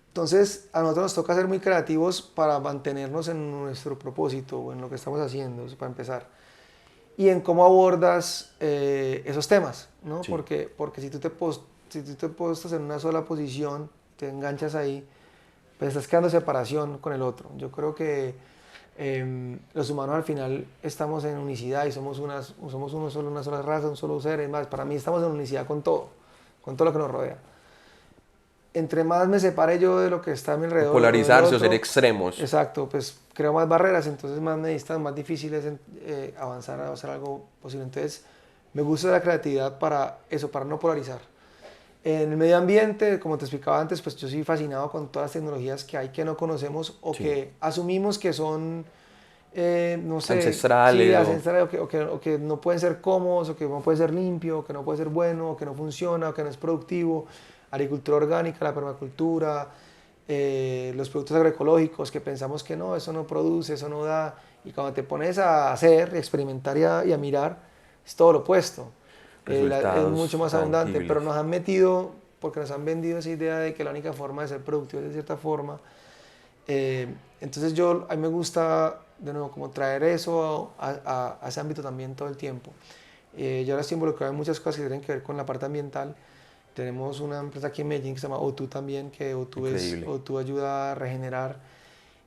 Entonces, a nosotros nos toca ser muy creativos para mantenernos en nuestro propósito o en lo que estamos haciendo, eso para empezar. Y en cómo abordas esos temas, ¿no? Sí. Porque si tú te postas en una sola posición, te enganchas ahí, pues estás quedando en separación con el otro. Yo creo que los humanos al final estamos en unicidad y somos una sola raza, un solo ser. Es más, para mí estamos en unicidad con todo lo que nos rodea. Entre más me separe yo de lo que está a mi O alrededor o del polarizarse o ser otro, extremos. exacto, pues creo más barreras, entonces más me distan, más difícil es avanzar a hacer algo posible. Entonces, me gusta la creatividad para eso, para no polarizar. En el medio ambiente, como te explicaba antes, pues yo soy fascinado con todas las tecnologías que hay que no conocemos o Sí. que asumimos que son, no sé, sí, Ancestrales o... ancestrales o que no pueden ser cómodos, o que no pueden ser limpio, o que no puede ser bueno, o que no funciona, o que no es productivo. Agricultura orgánica, la permacultura, los productos agroecológicos, que pensamos que no, eso no produce, eso no da, y cuando te pones a hacer, experimentar y a mirar, es todo lo opuesto. Es mucho Resultados más abundante, pero tangibles. nos han metido, porque nos han vendido esa idea de que la única forma de ser productivo es de cierta forma. Eh, entonces a mí me gusta, de nuevo, como traer eso a ese ámbito también todo el tiempo. Yo ahora estoy involucrado en muchas cosas que tienen que ver con la parte ambiental. Tenemos una empresa aquí en Medellín que se llama O2 también, que Increíble. O2 ayuda a regenerar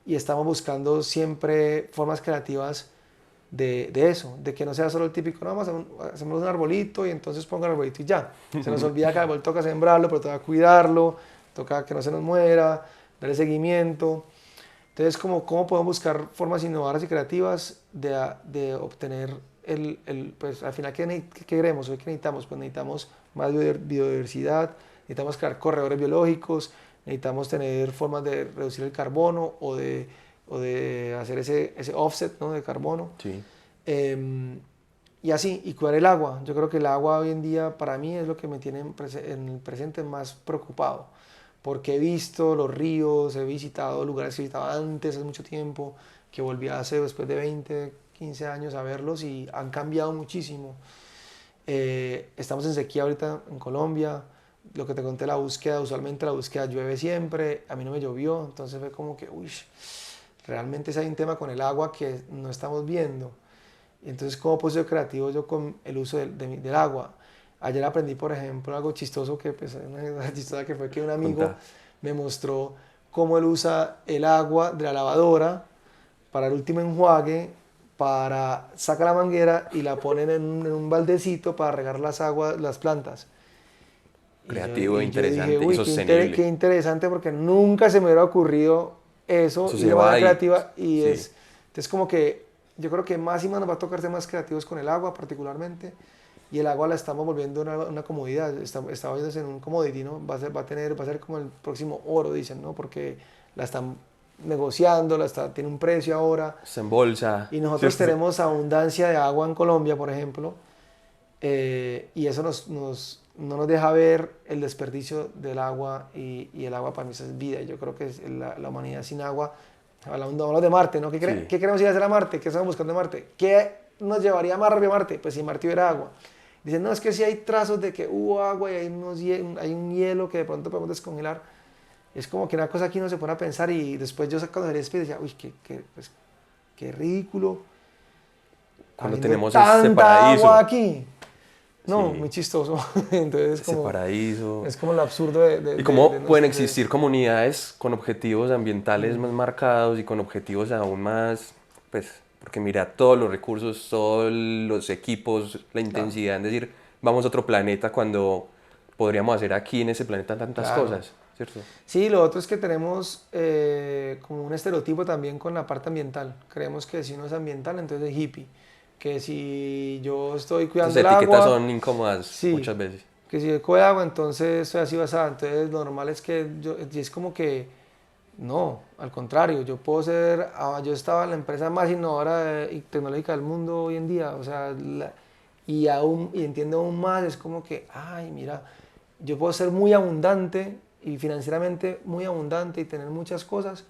y estamos buscando siempre formas creativas de eso, de que no sea solo el típico, no, hacemos un arbolito y entonces pongan el arbolito y ya. Se nos olvida que el árbol toca sembrarlo, pero toca cuidarlo, toca que no se nos muera, darle seguimiento. Entonces, ¿cómo podemos buscar formas innovadoras y creativas de obtener pues al final, ¿qué queremos? ¿Qué necesitamos? Pues necesitamos más biodiversidad, necesitamos crear corredores biológicos, necesitamos tener formas de reducir el carbono o de hacer ese offset, ¿no?, de carbono. Sí. Y así, y cuidar el agua. Yo creo que el agua hoy en día para mí es lo que me tiene en el presente más preocupado, porque he visto los ríos, he visitado lugares que visitaba antes, hace mucho tiempo, que volví hace después de 20, 15 años a verlos y han cambiado muchísimo. Estamos en sequía ahorita en Colombia, lo que te conté, la búsqueda, usualmente la búsqueda llueve siempre, a mí no me llovió, entonces fue como que, uy, realmente hay un tema con el agua que no estamos viendo. Entonces, ¿cómo puedo ser creativo yo con el uso del agua? Ayer aprendí, por ejemplo, algo chistoso que, pues, una anécdota chistosa que fue que un amigo Contá. me mostró cómo él usa el agua de la lavadora para el último enjuague, saca la manguera y la ponen en un baldecito para regar las aguas, las plantas. Creativo, Y yo dije, interesante y uy, sostenible. qué interesante porque nunca se me hubiera ocurrido eso Eso y se de va manera ahí. creativa. Sí. Entonces como que yo creo que más y más nos va a tocar ser más creativos con el agua particularmente. Y el agua la estamos volviendo una comodidad, está volviéndose en un commodity, ¿no? Va a ser como el próximo oro, dicen, ¿no? Porque la están negociando, tiene un precio ahora. Se embolsa. Y nosotros ¿Cierto? tenemos abundancia de agua en Colombia, por ejemplo, y eso no nos deja ver el desperdicio del agua y el agua para mí eso es vida. Y yo creo que la humanidad sin agua, hablamos de Marte, ¿no? Sí. ¿Qué queremos ir a hacer a Marte? ¿Qué estamos buscando en Marte? ¿Qué nos llevaría más rápido a Marte? Pues si en Marte hubiera agua. Dicen, no, es que si hay trazos de que hubo agua y hay un hielo que de pronto podemos descongelar. Es como que una cosa aquí no se pone a pensar y después yo cuando salí y decía, uy, pues, qué ridículo. Cuando Habiendo tenemos ese tanta agua paraíso. aquí. No, Sí. muy chistoso. Entonces Ese paraíso. es como el absurdo ¿Y cómo pueden de- existir comunidades con objetivos ambientales más marcados y con objetivos aún más, pues, porque mira, todos los recursos, todos los equipos, la Claro, intensidad en decir, vamos a otro planeta cuando podríamos hacer aquí en ese planeta tantas claro. cosas, ¿cierto? Sí, lo otro es que tenemos como un estereotipo también con la parte ambiental. Creemos que si uno es ambiental, entonces es hippie. Que si yo estoy Esas cuidando el etiquetas agua, son incómodas sí, muchas veces. que si yo cuido el agua, entonces soy así basada. Entonces lo normal es que y es como que no, al contrario, yo estaba en la empresa más innovadora y tecnológica del mundo hoy en día, o sea, y entiendo aún más, es como que, ay, mira, yo puedo ser muy abundante y financieramente muy abundante y tener muchas cosas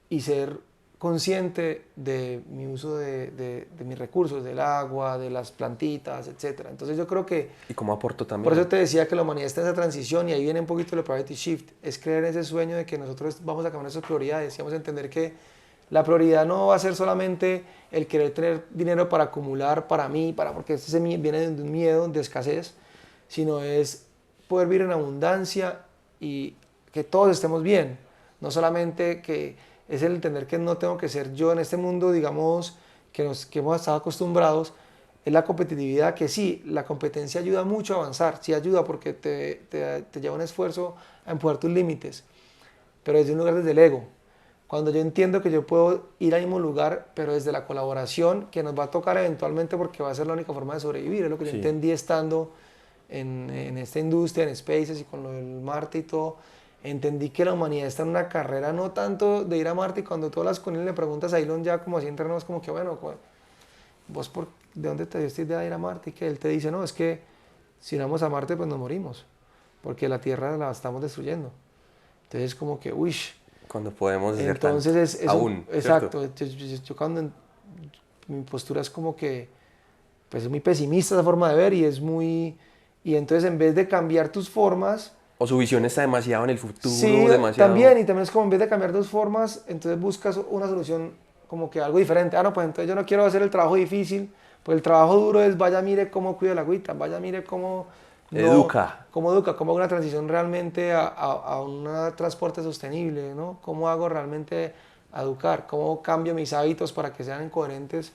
y ser consciente de mi uso de mis recursos, del agua, de las plantitas, etcétera. Entonces yo creo que Y cómo aporto por eso también. te decía que la humanidad está en esa transición y ahí viene un poquito el priority shift, es creer en ese sueño de que nosotros vamos a cambiar esas prioridades y vamos a entender que la prioridad no va a ser solamente el querer tener dinero para acumular para mí, porque viene de un miedo de escasez, sino es poder vivir en abundancia y que todos estemos bien, no solamente que es el entender que no tengo que ser yo en este mundo, digamos, que hemos estado acostumbrados, es la competitividad, que sí, la competencia ayuda mucho a avanzar, sí ayuda porque te lleva un esfuerzo a empujar tus límites, pero desde un lugar desde el ego. Cuando yo entiendo que yo puedo ir al mismo lugar, pero desde la colaboración, que nos va a tocar eventualmente porque va a ser la única forma de sobrevivir, es lo que yo Sí. entendí estando en esta industria, en Spaces y con lo del Marte y todo, entendí que la humanidad está en una carrera no tanto de ir a Marte y cuando tú hablas con él le preguntas a Elon ya como así internos como que bueno, vos ¿de dónde te dio esta idea de ir a Marte? Y que él te dice, no, es que si no vamos a Marte pues nos morimos, porque la Tierra la estamos destruyendo. Entonces como que, uy, Cuando podemos hacer entonces tanto. es Aún, exacto, ¿cierto? yo cuando mi postura es como que, pues es muy pesimista esa forma de ver y es muy, y entonces en vez de cambiar tus formas, O su visión está demasiado en el sí, futuro, demasiado... también, y también es como en vez de cambiar tus formas, entonces buscas una solución como que algo diferente. Ah, no, pues entonces yo no quiero hacer el trabajo difícil, pues el trabajo duro es vaya mire cómo cuida la agüita, vaya mire cómo no, Educa. cómo educa, cómo hago una transición realmente a un transporte sostenible, ¿no? Cómo hago realmente a educar, cómo cambio mis hábitos para que sean coherentes,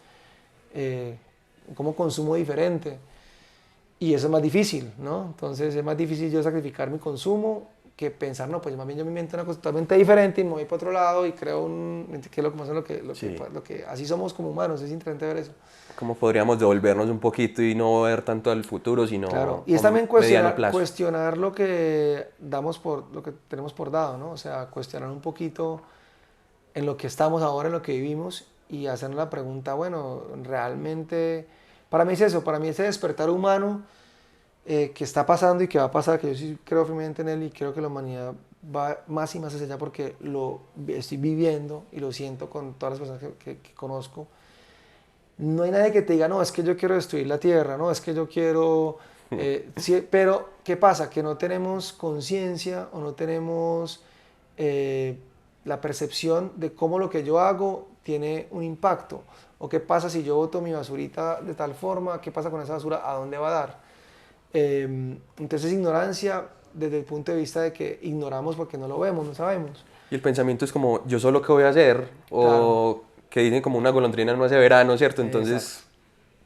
eh, cómo consumo diferente. Y eso es más difícil, ¿no? Entonces es más difícil yo sacrificar mi consumo que pensar, no, pues más bien yo me invento una cosa totalmente diferente y me voy para otro lado y creo que es lo que pasa, Sí. así somos como humanos, es interesante ver eso. ¿Cómo podríamos devolvernos un poquito y no ver tanto al futuro, Claro, sino y a es también mediano plazo? cuestionar lo que damos lo que tenemos por dado, ¿no? O sea, cuestionar un poquito en lo que estamos ahora, en lo que vivimos y hacernos la pregunta, bueno, realmente, para mí es eso, para mí ese despertar humano que está pasando y que va a pasar, que yo sí creo firmemente en él y creo que la humanidad va más y más hacia allá porque lo estoy viviendo y lo siento con todas las personas que conozco. No hay nadie que te diga, no, es que yo quiero destruir la tierra, no, es que yo quiero... sí, pero, ¿qué pasa? Que no tenemos conciencia o no tenemos eh, la percepción de cómo lo que yo hago tiene un impacto. O qué pasa si yo boto mi basurita de tal forma, qué pasa con esa basura, a dónde va a dar. Entonces, ignorancia desde el punto de vista de que ignoramos porque no lo vemos, no sabemos. Y el pensamiento es como, ¿yo solo qué voy a hacer? Claro, O que dicen como una golondrina no hace verano, ¿cierto? exacto, Entonces,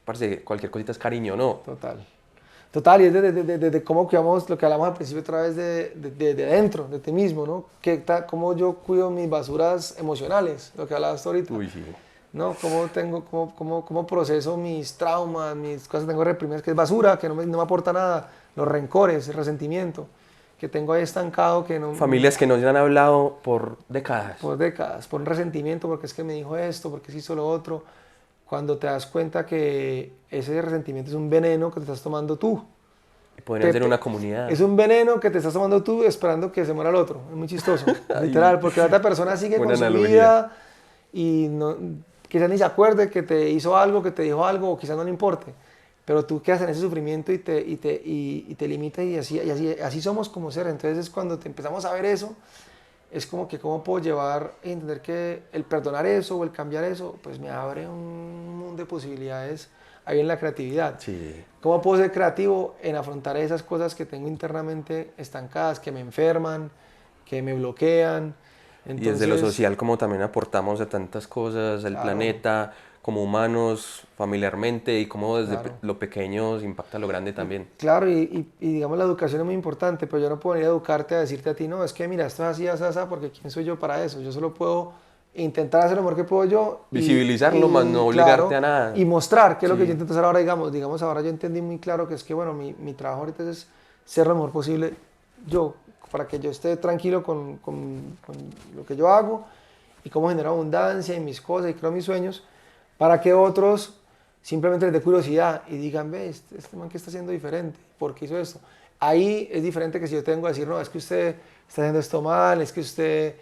parece cualquier cosita es cariño, ¿no? total. Total, y es de cómo cuidamos lo que hablamos al principio otra vez de dentro, de ti mismo, ¿no? Cómo yo cuido mis basuras emocionales, lo que hablabas tú ahorita, Uy, sí. ¿no? Cómo proceso mis traumas, mis cosas que tengo reprimidas, que es basura, que no me aporta nada, los rencores, el resentimiento, que tengo ahí estancado, que no, Familias que no se han hablado por décadas. por décadas, por un resentimiento, porque es que me dijo esto, porque se hizo lo otro, cuando te das cuenta que ese resentimiento es un veneno que te estás tomando tú. Y podrían ser una comunidad. Es un veneno que te estás tomando tú esperando que se muera el otro. Es muy chistoso, Ay, literal, porque la otra persona sigue buena con su analogía. vida y no, quizás ni se acuerde que te hizo algo, que te dijo algo, o quizás no le importe. Pero tú quedas en ese sufrimiento y te limitas así somos como seres. Entonces es cuando te empezamos a ver eso, es como que cómo puedo llevar y entender que el perdonar eso o el cambiar eso, pues me abre un mundo de posibilidades ahí en la creatividad. Sí. ¿Cómo puedo ser creativo en afrontar esas cosas que tengo internamente estancadas, que me enferman, que me bloquean? Y desde lo Entonces, social, como también aportamos a tantas cosas, al claro, planeta, como humanos, familiarmente, y cómo desde claro. lo pequeño se impacta lo grande también. Claro, y digamos la educación es muy importante, pero yo no puedo venir a educarte a decirte a ti, no, es que mira, esto es así, así, así, porque ¿quién soy yo para eso? Yo solo puedo intentar hacer lo mejor que puedo yo Visibilizarlo, más no obligarte claro, a nada. y mostrar qué es lo que yo Sí. intento hacer ahora, digamos, ahora yo entendí muy claro que es que, bueno, mi trabajo ahorita es ser lo mejor posible yo, para que yo esté tranquilo con lo que yo hago y cómo genero abundancia en mis cosas y creo mis sueños, para que otros simplemente les dé curiosidad y digan, ve, este man que está haciendo diferente, ¿por qué hizo esto? Ahí es diferente que si yo tengo que decir, no, es que usted está haciendo esto mal, es que usted,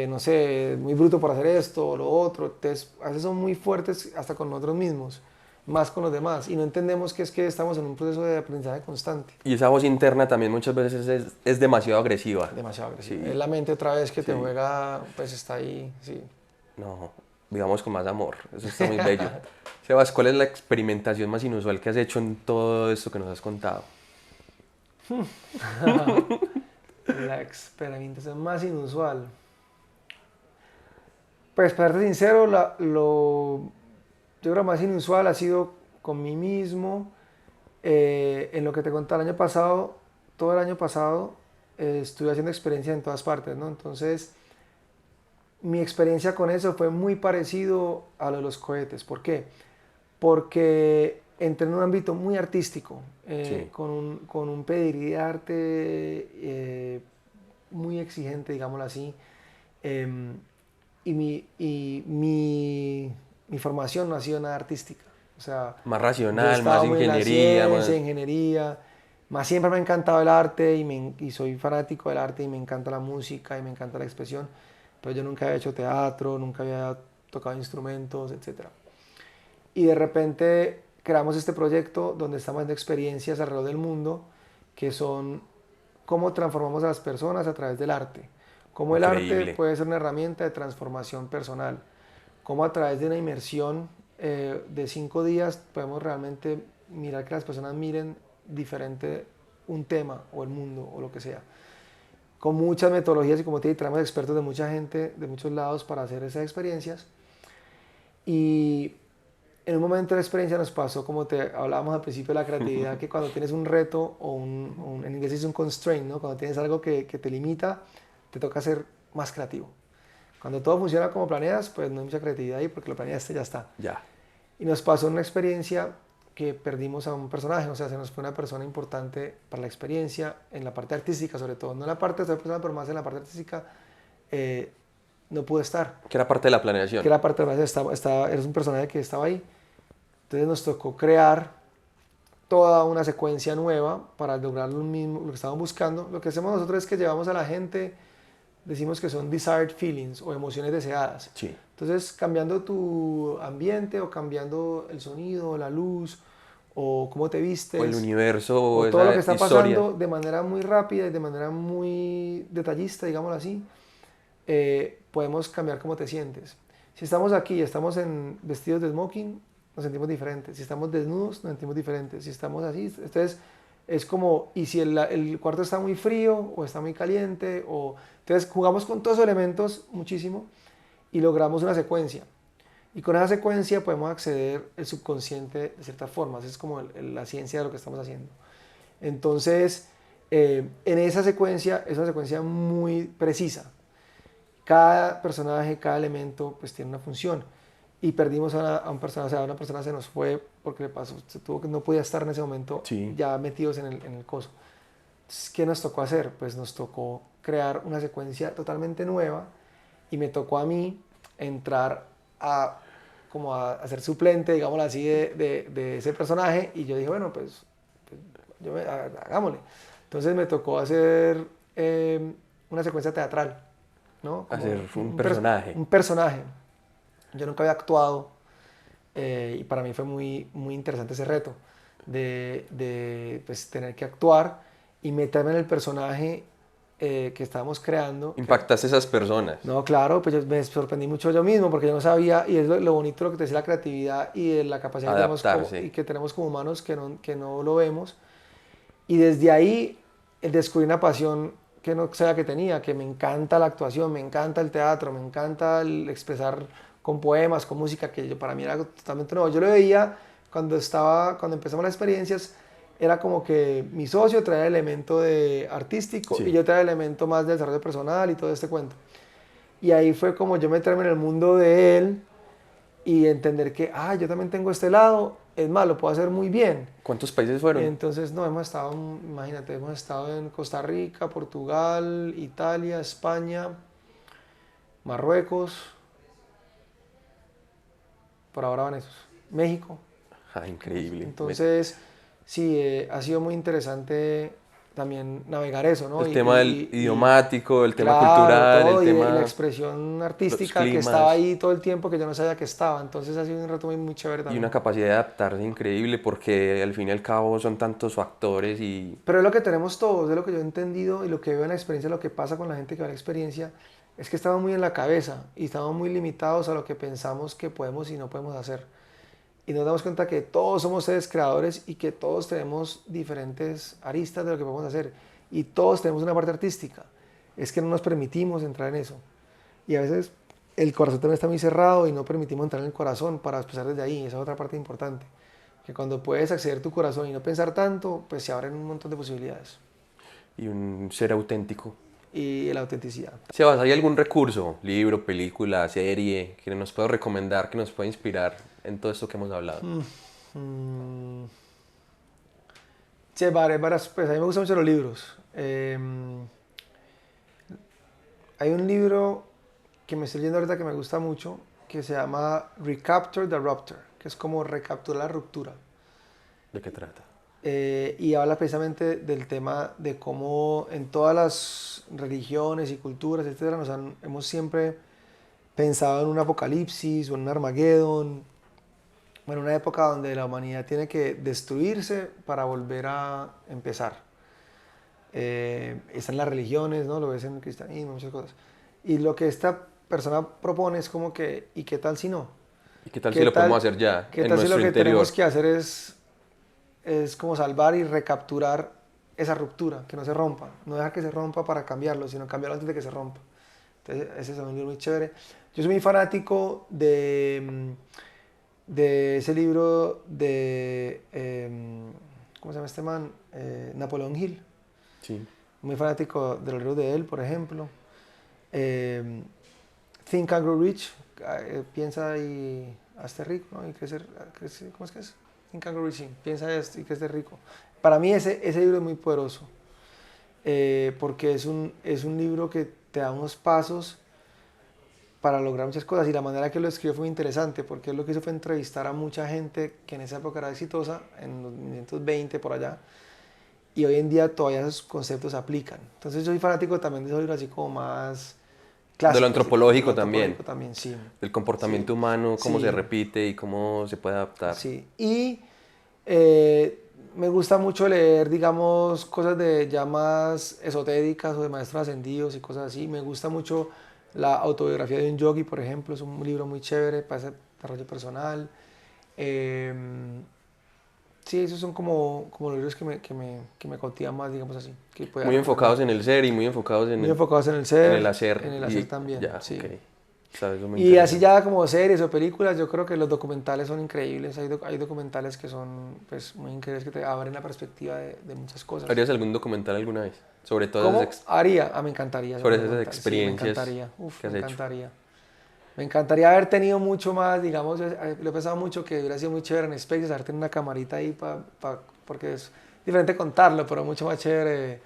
no sé, es muy bruto por hacer esto o lo otro. Entonces, a veces son muy fuertes hasta con nosotros mismos, más con los demás, y no entendemos que es que estamos en un proceso de aprendizaje constante. Y esa voz interna también muchas veces es demasiado agresiva. Demasiado agresivo. Es Sí, la mente otra vez que te sí. juega, pues está ahí, sí. No, digamos con más amor. Eso está muy bello. Sebas, ¿cuál es la experimentación más inusual que has hecho en todo esto que nos has contado? La experimentación más inusual. Pues para ser sincero, yo creo más inusual ha sido con mí mismo. En lo que te conté el año pasado, todo el año pasado estuve haciendo experiencias en todas partes, ¿no? Entonces, mi experiencia con eso fue muy parecido a lo de los cohetes. ¿Por qué? Porque entré en un ámbito muy artístico, Sí. con un pedigrí de arte muy exigente, digámoslo así. em, mi formación no ha sido nada artística. O sea, Más yo racional, más estaba muy en la ingeniería, ciencia, más... ingeniería, Más siempre me ha encantado el arte y soy fanático del arte y me encanta la música y me encanta la expresión, pero yo nunca había hecho teatro, nunca había tocado instrumentos, etc. Y de repente creamos este proyecto donde estamos haciendo experiencias alrededor del mundo que son cómo transformamos a las personas a través del arte, cómo el arte Increíble. puede ser una herramienta de transformación personal, cómo a través de una inmersión de 5 días podemos realmente mirar que las personas miren diferente un tema o el mundo o lo que sea. Con muchas metodologías y como te dije, traemos expertos de mucha gente, de muchos lados para hacer esas experiencias. Y en un momento de la experiencia nos pasó, como te hablábamos al principio de la creatividad, que cuando tienes un reto o en inglés es un constraint, ¿no? Cuando tienes algo que te limita, te toca ser más creativo. Cuando todo funciona como planeas, pues no hay mucha creatividad ahí porque lo planeaste y ya está. Ya. Y nos pasó una experiencia que perdimos a un personaje, o sea, se nos fue una persona importante para la experiencia, en la parte artística sobre todo, no en la parte de ser persona, pero más en la parte artística, no pudo estar. Que era parte de la Que planeación. era parte de la eres un personaje que estaba ahí. Entonces nos tocó crear toda una secuencia nueva para lograr lo mismo, lo que estábamos buscando. Lo que hacemos nosotros es que llevamos a la gente, decimos que son desired feelings o emociones deseadas. Sí. Entonces, cambiando tu ambiente o cambiando el sonido, la luz o cómo te vistes O el universo, o o todo lo que esa está historia. pasando de manera muy rápida y de manera muy detallista, digámoslo así, podemos cambiar cómo te sientes. Si estamos aquí y estamos vestidos de smoking, nos sentimos diferentes. Si estamos desnudos, nos sentimos diferentes. Si estamos así, entonces es como, y si el cuarto está muy frío o está muy caliente, entonces jugamos con todos esos elementos muchísimo y logramos una secuencia. Y con esa secuencia podemos acceder al subconsciente de ciertas formas. Es como la ciencia de lo que estamos haciendo. Entonces, en esa secuencia, es una secuencia muy precisa. Cada personaje, cada elemento, pues tiene una función. Y perdimos a un personaje, o sea, una persona se nos fue porque le pasó, no podía estar en ese momento Sí. ya metidos en el coso. Entonces, ¿qué nos tocó hacer? Pues nos tocó crear una secuencia totalmente nueva y me tocó a mí entrar como a ser suplente, digámoslo así, de ese personaje y yo dije, bueno, pues hagámosle. Entonces me tocó hacer una secuencia teatral, ¿no? Como Hacer un personaje. un personaje. Yo nunca había actuado y para mí fue muy, muy interesante ese reto de pues, tener que actuar y meterme en el personaje que estábamos creando. Impactaste a esas personas. No, claro, pues yo me sorprendí mucho yo mismo porque yo no sabía, y es lo bonito lo que te decía la creatividad y de la capacidad que tenemos, Adaptarse. y que tenemos como humanos que no lo vemos. Y desde ahí descubrí una pasión que no sabía que tenía, que me encanta la actuación, me encanta el teatro, me encanta el expresar con poemas, con música, que para mí era algo totalmente nuevo. Yo lo veía cuando empezamos las experiencias, era como que mi socio traía el elemento artístico y Sí. yo traía el elemento más de desarrollo personal y todo este cuento. Y ahí fue como yo meterme en el mundo de él y entender que, yo también tengo este lado, es más, lo puedo hacer muy bien. ¿Cuántos países fueron? Entonces, no, imagínate, hemos estado en Costa Rica, Portugal, Italia, España, Marruecos, por ahora van esos, México. Ah, increíble. Entonces, sí, ha sido muy interesante también navegar eso, ¿no? El tema del idiomático, el tema claro, cultural, todo, el y tema... la expresión artística que climas. estaba ahí todo el tiempo que yo no sabía que estaba. Entonces ha sido un reto muy, muy chévere Y también. una capacidad de adaptarse increíble porque al fin y al cabo son tantos factores y... Pero es lo que tenemos todos, es lo que yo he entendido y lo que veo en la experiencia, lo que pasa con la gente que va a la experiencia, es que estamos muy en la cabeza y estamos muy limitados a lo que pensamos que podemos y no podemos hacer. Y nos damos cuenta que todos somos seres creadores y que todos tenemos diferentes aristas de lo que podemos hacer. Y todos tenemos una parte artística. Es que no nos permitimos entrar en eso. Y a veces el corazón también está muy cerrado y no permitimos entrar en el corazón para expresar desde ahí. Esa es otra parte importante. Que cuando puedes acceder a tu corazón y no pensar tanto, pues se abren un montón de posibilidades. Y un ser auténtico. Y la autenticidad. Sebas, ¿hay algún recurso, libro, película, serie que nos pueda recomendar, que nos pueda inspirar en todo esto que hemos hablado? Sí, pues a mí me gustan mucho los libros. Hay un libro que me estoy leyendo ahorita que me gusta mucho, que se llama Recapture the Rupture, que es como recapturar la ruptura. ¿De qué trata? y habla precisamente del tema de cómo en todas las religiones y culturas, etcétera, hemos siempre pensado en un apocalipsis o en un Armagedón, o en una época donde la humanidad tiene que destruirse para volver a empezar. Están las religiones, ¿no? Lo ves en el cristianismo, muchas cosas. Y lo que esta persona propone es como que, ¿y qué tal si no? ¿Y qué tal si lo podemos hacer ya ¿Qué en tal si lo nuestro que interior? tenemos que hacer es como salvar y recapturar esa ruptura, que no se rompa? No dejar que se rompa para cambiarlo, sino cambiarlo antes de que se rompa. Entonces, ese es un libro muy chévere. Yo soy muy fanático de ese libro de, ¿cómo se llama este man? Napoleón Hill. Sí. Muy fanático de los libros de él, por ejemplo. Think and Grow Rich, piensa y hazte rico, ¿no? Y crecer, ¿cómo es que es? Think and Grow Rich, sí. Piensa esto y crecer rico. Para mí ese libro es muy poderoso, porque es un libro que te da unos pasos para lograr muchas cosas, y la manera que lo escribió fue muy interesante, porque él lo que hizo fue entrevistar a mucha gente que en esa época era exitosa, en los 1920 por allá, y hoy en día todavía esos conceptos se aplican. Entonces yo soy fanático también de esos libros así como más clásicos. De lo antropológico De lo también. antropológico también, sí. Del comportamiento Sí. humano, cómo Sí. se repite y cómo se puede adaptar. Sí, y me gusta mucho leer, digamos, cosas de ya más esotéricas o de maestros ascendidos y cosas así. Me gusta mucho la autobiografía de un yogi, por ejemplo, es un libro muy chévere para ese desarrollo personal. Eh, sí, esos son como los libros que me cautivan más, digamos así. Que pueda Muy enfocados recomendar. en el ser y muy enfocados Muy enfocados en el ser, en el hacer. en el hacer también, Ya, sí. ok. Sabes, eso me Y interesa. así ya como series o películas, yo creo que los documentales son increíbles. Hay documentales que son pues, muy increíbles, que te abren la perspectiva de muchas cosas. ¿Harías algún documental alguna vez? Sobre todas ¿Cómo esas haría? Me encantaría. hacer sobre un esas documental. experiencias Sí, me encantaría. Uf, que has me hecho. encantaría. Me encantaría haber tenido mucho más, digamos, lo he pensado mucho que hubiera sido muy chévere en Spaces, haber tenido una camarita ahí, porque es diferente contarlo, pero mucho más chévere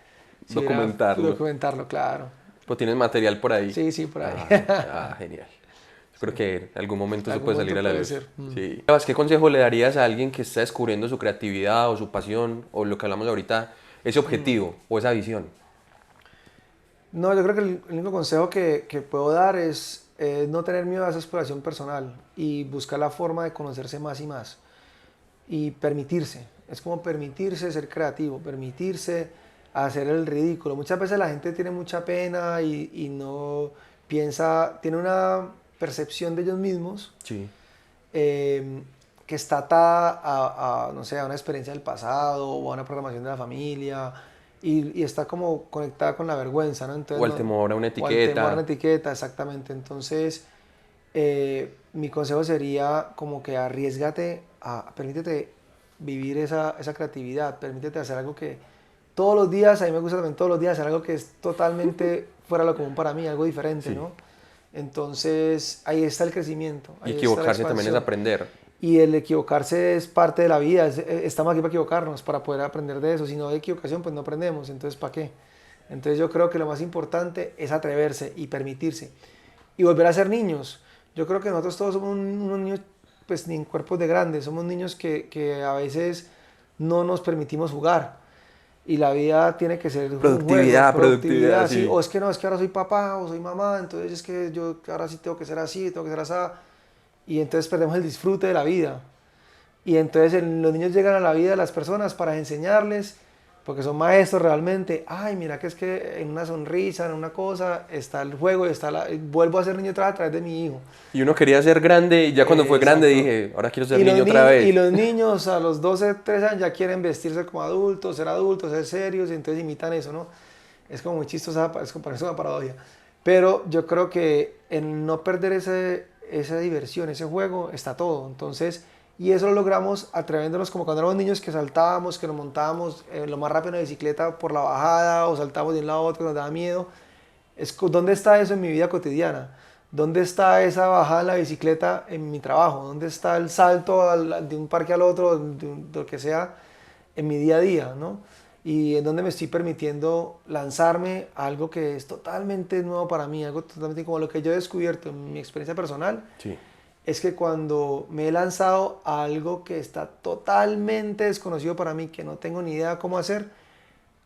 si hubiera Documentarlo. documentarlo, claro. Pues tienes material por ahí. Sí, sí, por ahí. Genial. Yo creo que en algún momento En eso algún puede salir a momento la puede luz. ser. Mm. Sí. Sebas, ¿qué consejo le darías a alguien que está descubriendo su creatividad o su pasión o lo que hablamos ahorita, ese objetivo o esa visión? No, yo creo que el único consejo que puedo dar es no tener miedo a esa exploración personal y buscar la forma de conocerse más y más. Y permitirse. Es como permitirse ser creativo, permitirse hacer el ridículo. Muchas veces la gente tiene mucha pena y no piensa, tiene una percepción de ellos mismos Sí. que está atada no sé, a una experiencia del pasado o a una programación de la familia y está como conectada con la vergüenza, ¿no? Entonces, O al temor a una o al temor a etiqueta. una etiqueta, exactamente. Entonces, mi consejo sería como que arriesgate, permítete vivir esa creatividad, permítete hacer algo que todos los días, a mí me gusta también todos los días hacer algo que es totalmente fuera de lo común para mí, algo diferente, Sí. ¿no? Entonces, ahí está el crecimiento, Y ahí está la equivocarse también es expansión. aprender. Y el equivocarse es parte de la vida, estamos aquí para equivocarnos, para poder aprender de eso. Si no hay equivocación, pues no aprendemos, entonces ¿para qué? Entonces yo creo que lo más importante es atreverse y permitirse. Y volver a ser niños. Yo creo que nosotros todos somos unos niños, pues ni en cuerpos de grandes, somos niños que a veces no nos permitimos jugar. Y la vida tiene que ser un Productividad, juego, productividad, sí. sí. O es que no, es que ahora soy papá o soy mamá, entonces es que yo ahora sí tengo que ser así, tengo que ser así. Y entonces perdemos el disfrute de la vida. Y entonces los niños llegan a la vida de las personas para enseñarles, porque son maestros realmente. Ay, mira que es que en una sonrisa, en una cosa, está el juego y vuelvo a ser niño otra vez a través de mi hijo. Y uno quería ser grande y ya cuando fue grande Exacto. dije, ahora quiero ser Y niño los otra vez. Y los niños a los 12, 13 años ya quieren vestirse como adultos, ser serios, y entonces imitan eso, ¿no? Es como muy chistoso, parece una parodia. Pero yo creo que en no perder esa diversión, ese juego, está todo. Entonces, y eso lo logramos atreviéndonos como cuando éramos niños que saltábamos, que nos montábamos lo más rápido en la bicicleta por la bajada o saltábamos de un lado a otro que nos daba miedo. ¿Dónde está eso en mi vida cotidiana? ¿Dónde está esa bajada en la bicicleta en mi trabajo? ¿Dónde está el salto de un parque al otro, de lo que sea, en mi día a día, ¿no? Y en donde me estoy permitiendo lanzarme a algo que es totalmente nuevo para mí, algo totalmente como lo que yo he descubierto en mi experiencia personal, Sí. es que cuando me he lanzado a algo que está totalmente desconocido para mí, que no tengo ni idea cómo hacer,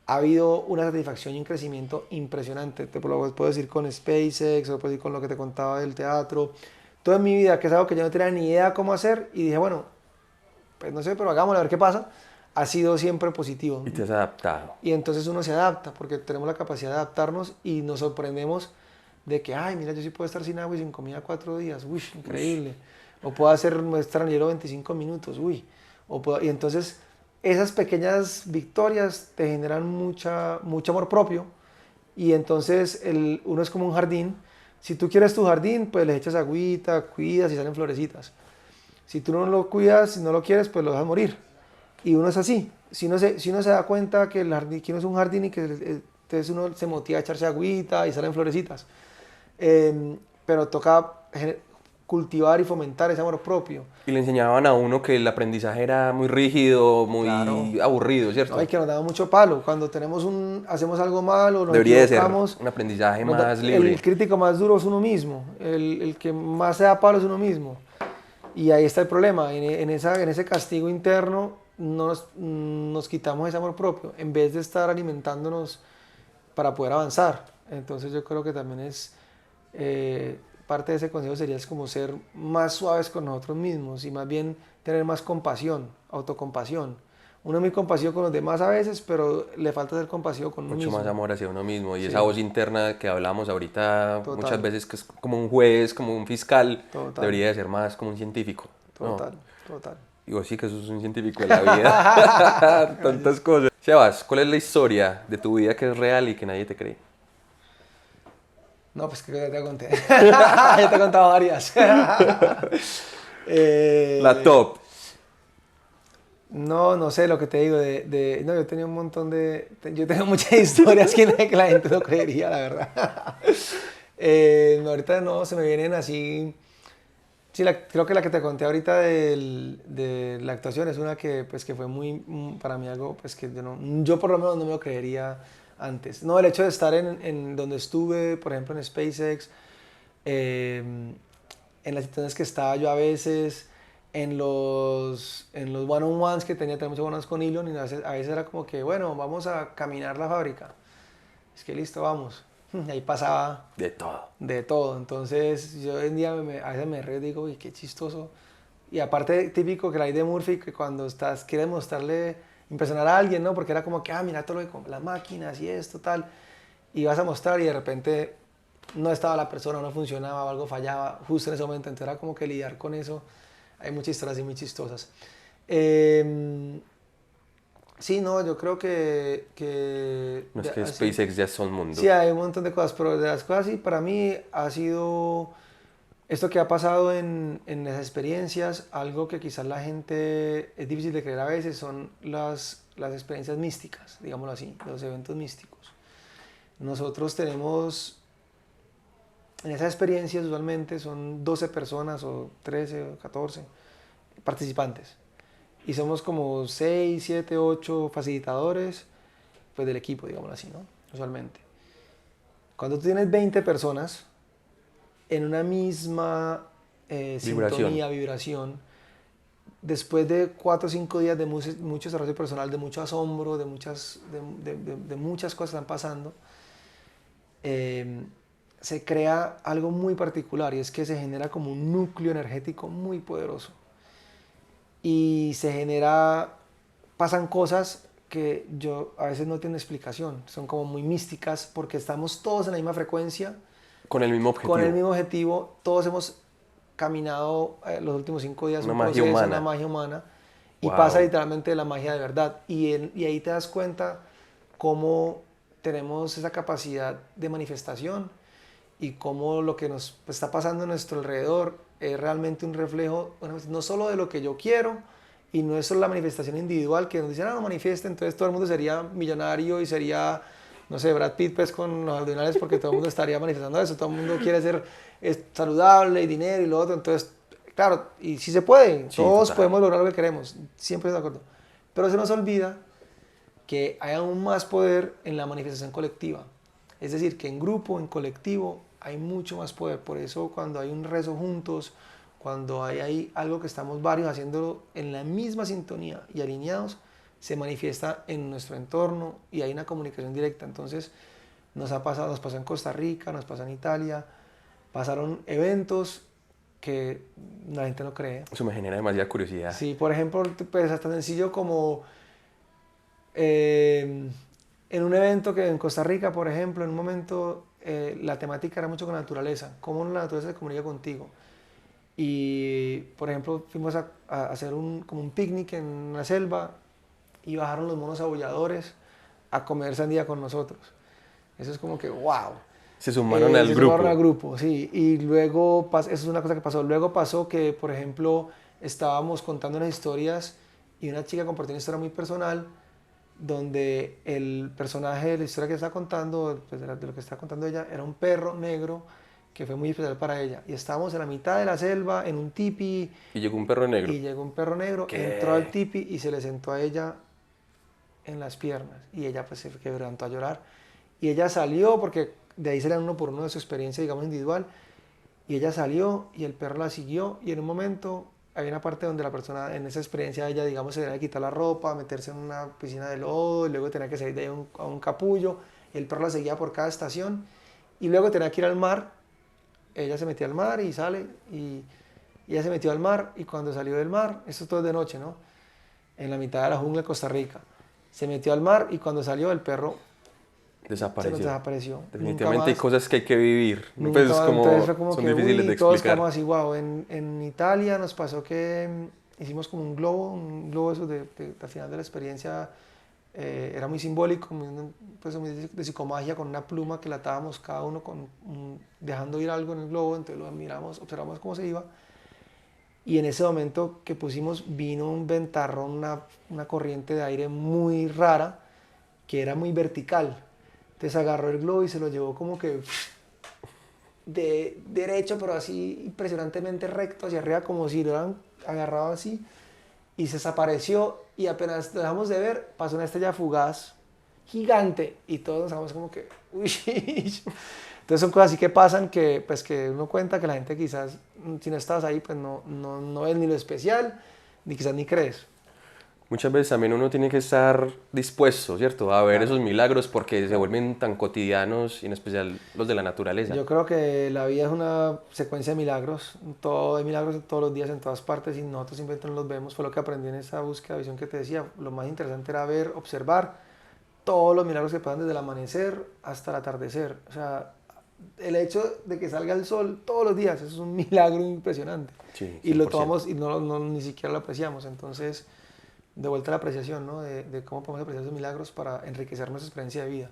ha habido una satisfacción y un crecimiento impresionante. Te lo puedo decir con SpaceX, o puedo decir con lo que te contaba del teatro. Toda mi vida, que es algo que yo no tenía ni idea cómo hacer, y dije, bueno, pues no sé, pero hagámoslo a ver qué pasa, ha sido siempre positivo. Y te has adaptado. Y entonces uno se adapta, porque tenemos la capacidad de adaptarnos y nos sorprendemos de que, ay, mira, yo sí puedo estar sin agua y sin comida 4 días, uy, increíble. O puedo estar en hielo 25 minutos, uy. Y entonces esas pequeñas victorias te generan mucho amor propio, y entonces uno es como un jardín. Si tú quieres tu jardín, pues le echas agüita, cuidas y salen florecitas. Si tú no lo cuidas, si no lo quieres, pues lo dejas morir. Y uno es así. Si uno se da cuenta que que uno es un jardín y que entonces uno se motiva a echarse agüita y salen florecitas. Pero toca cultivar y fomentar ese amor propio. Y le enseñaban a uno que el aprendizaje era muy rígido, muy Claro. aburrido, ¿cierto? No, y que nos daba mucho palo. Cuando hacemos algo malo, nos Debería de ser equivocamos, un aprendizaje nos da- más libre. el crítico más duro es uno mismo. El que más se da palo es uno mismo. Y ahí está el problema. En ese castigo interno nos quitamos ese amor propio en vez de estar alimentándonos para poder avanzar. Entonces yo creo que también parte de ese consejo sería es como ser más suaves con nosotros mismos y más bien tener más compasión, autocompasión. Uno es muy compasivo con los demás a veces, pero le falta ser compasivo con uno Mucho mismo. más amor hacia uno mismo. Y Sí. esa voz interna que hablamos ahorita Total. muchas veces, que es como un juez, como un fiscal, Total. debería de ser más como un científico. ¿no? Total, total. Y vos sí que sos un científico de la vida. Tantas cosas. Sebas, ¿cuál es la historia de tu vida que es real y que nadie te cree? No, pues que ya te conté. Ya te he contado varias. La top. No sé lo que te digo no, yo tenía un montón yo tengo muchas historias que la gente no creería, la verdad. Ahorita no, se me vienen así. Sí, creo que la que te conté ahorita de la actuación es una pues, que fue para mí algo pues, que yo por lo menos no me lo creería antes. No, el hecho de estar en donde estuve, por ejemplo en SpaceX, en las situaciones que estaba yo a veces, en los one-on-ones que tenía muchos one-on-ones con Elon, y a veces era como que, bueno, vamos a caminar la fábrica. Es que listo, vamos. Y ahí pasaba De todo. de todo. Entonces yo hoy en día a veces me río y digo, uy, qué chistoso. Y aparte típico que la ley de Murphy, que cuando quieres mostrarle, impresionar a alguien, ¿no? Porque era como que, mira todo lo que con las máquinas y esto, tal. Y vas a mostrar y de repente no estaba la persona, no funcionaba, o algo fallaba justo en ese momento. Entonces era como que lidiar con eso. Hay muchas historias así muy chistosas. Sí, no, yo creo que No es que así- SpaceX ya son mundo. Sí, hay un montón de cosas, pero de las cosas sí, para mí ha sido esto que ha pasado en las experiencias, algo que quizás la gente es difícil de creer a veces, son las experiencias místicas, digámoslo así, los eventos místicos. Nosotros tenemos, en esas experiencias usualmente son 12 personas o 13 o 14 participantes. Y somos como 6, 7, 8 facilitadores pues, del equipo, digámoslo así, ¿no? Usualmente. Cuando tú tienes 20 personas en una misma sintonía, vibración, después de 4 o 5 días de mucho desarrollo personal, de mucho asombro, de muchas cosas que están pasando, se crea algo muy particular, y es que se genera como un núcleo energético muy poderoso. Y pasan cosas que yo a veces no tienen explicación, son como muy místicas porque estamos todos en la misma frecuencia, Con el mismo objetivo. con el mismo objetivo, todos hemos caminado los últimos 5 días Una un magia proceso, humana. una magia humana, y Wow. pasa literalmente la magia de verdad, y ahí te das cuenta cómo tenemos esa capacidad de manifestación y cómo lo que nos está pasando a nuestro alrededor es realmente un reflejo, bueno, no solo de lo que yo quiero, y no es solo la manifestación individual que nos dicen, no manifiesta, entonces todo el mundo sería millonario y sería, no sé, Brad Pitt pues con los abdominales, porque todo el mundo estaría manifestando eso, todo el mundo quiere ser saludable y dinero y lo otro, entonces, claro, y sí se puede, Sí, todos total. podemos lograr lo que queremos, siempre estoy de acuerdo, pero se nos olvida que hay aún más poder en la manifestación colectiva. Es decir, que en grupo, en colectivo, hay mucho más poder. Por eso cuando hay un rezo juntos, Cuando hay ahí algo que estamos varios haciendo en la misma sintonía y alineados, se manifiesta en nuestro entorno y hay una comunicación directa. Entonces nos pasó en Costa Rica, nos pasó en Italia, pasaron eventos que la gente no cree. Eso me genera demasiada curiosidad. Sí, por ejemplo, pues hasta sencillo como en un evento que en Costa Rica, por ejemplo, en un momento la temática era mucho con la naturaleza, cómo la naturaleza se comunica contigo. Y, por ejemplo, fuimos a hacer como un picnic en la selva y bajaron los monos abolladores a comer sandía con nosotros. Eso es como que, wow. Se sumaron al grupo. Se sumaron al grupo, sí. Y luego, eso es una cosa que pasó. Luego pasó que, por ejemplo, estábamos contando unas historias y una chica compartió una historia muy personal donde el personaje de la historia que estaba contando, pues de lo que estaba contando ella, era un perro negro que fue muy especial para ella. Y estábamos en la mitad de la selva, en un tipi. Y llegó un perro negro. Y llegó un perro negro, entró al tipi y se le sentó a ella en las piernas. Y ella pues se quebrantó a llorar. Y ella salió, porque de ahí salían uno por uno de su experiencia, digamos, individual. Y ella salió y el perro la siguió. Y en un momento había una parte donde la persona, en esa experiencia, ella, digamos, se tenía que quitar la ropa, meterse en una piscina de lodo, y luego tenía que salir de ahí a un capullo. Y el perro la seguía por cada estación. Y luego tenía que ir al mar. Ella se metía al mar y sale. Y ella se metió al mar. Y cuando salió del mar, esto todo es de noche, ¿no? En la mitad de la jungla de Costa Rica. Se metió al mar y cuando salió el perro desapareció. Definitivamente hay cosas que hay que vivir. Pues es como son difíciles de todos explicar. quedamos así, wow. En Italia nos pasó que hicimos como un globo eso al final de la experiencia era muy simbólico, pues muy de psicomagia, con una pluma que la atábamos cada uno dejando ir algo en el globo, entonces lo miramos, observamos cómo se iba. Y en ese momento que pusimos vino un ventarrón, una corriente de aire muy rara, que era muy vertical. Entonces agarró el globo y se lo llevó como que de derecho, pero así impresionantemente recto hacia arriba, como si lo hubieran agarrado así. Y se desapareció y apenas dejamos de ver, pasó una estrella fugaz gigante y todos nos quedamos como que, uy. Entonces son cosas así que pasan que, pues, que uno cuenta que la gente quizás, si no estás ahí, pues no ves ni lo especial, ni quizás ni crees. Muchas veces también uno tiene que estar dispuesto, ¿cierto?, a ver esos milagros porque se vuelven tan cotidianos y en especial los de la naturaleza. Yo creo que la vida es una secuencia de milagros, hay milagros todos los días en todas partes y nosotros simplemente no los vemos. Fue lo que aprendí en esa búsqueda de visión que te decía. Lo más interesante era ver, observar todos los milagros que pasan desde el amanecer hasta el atardecer. O sea, el hecho de que salga el sol todos los días, eso es un milagro impresionante. Sí, y lo tomamos y ni siquiera lo apreciamos. Entonces, de vuelta a la apreciación, ¿no? De cómo podemos apreciar esos milagros para enriquecer nuestra experiencia de vida.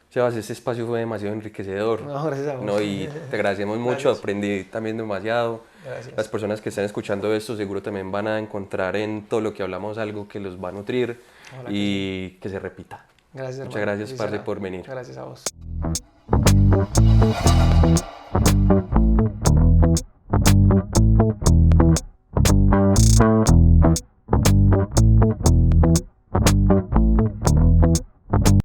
Sebas, este espacio fue demasiado enriquecedor. No, gracias a vos. No, y te agradecemos mucho, Gracias. Aprendí también demasiado. Gracias. Las personas que están escuchando esto seguro también van a encontrar en todo lo que hablamos algo que los va a nutrir. Ojalá y que se repita. Gracias, hermano. Muchas gracias, parce, por venir. Gracias a vos.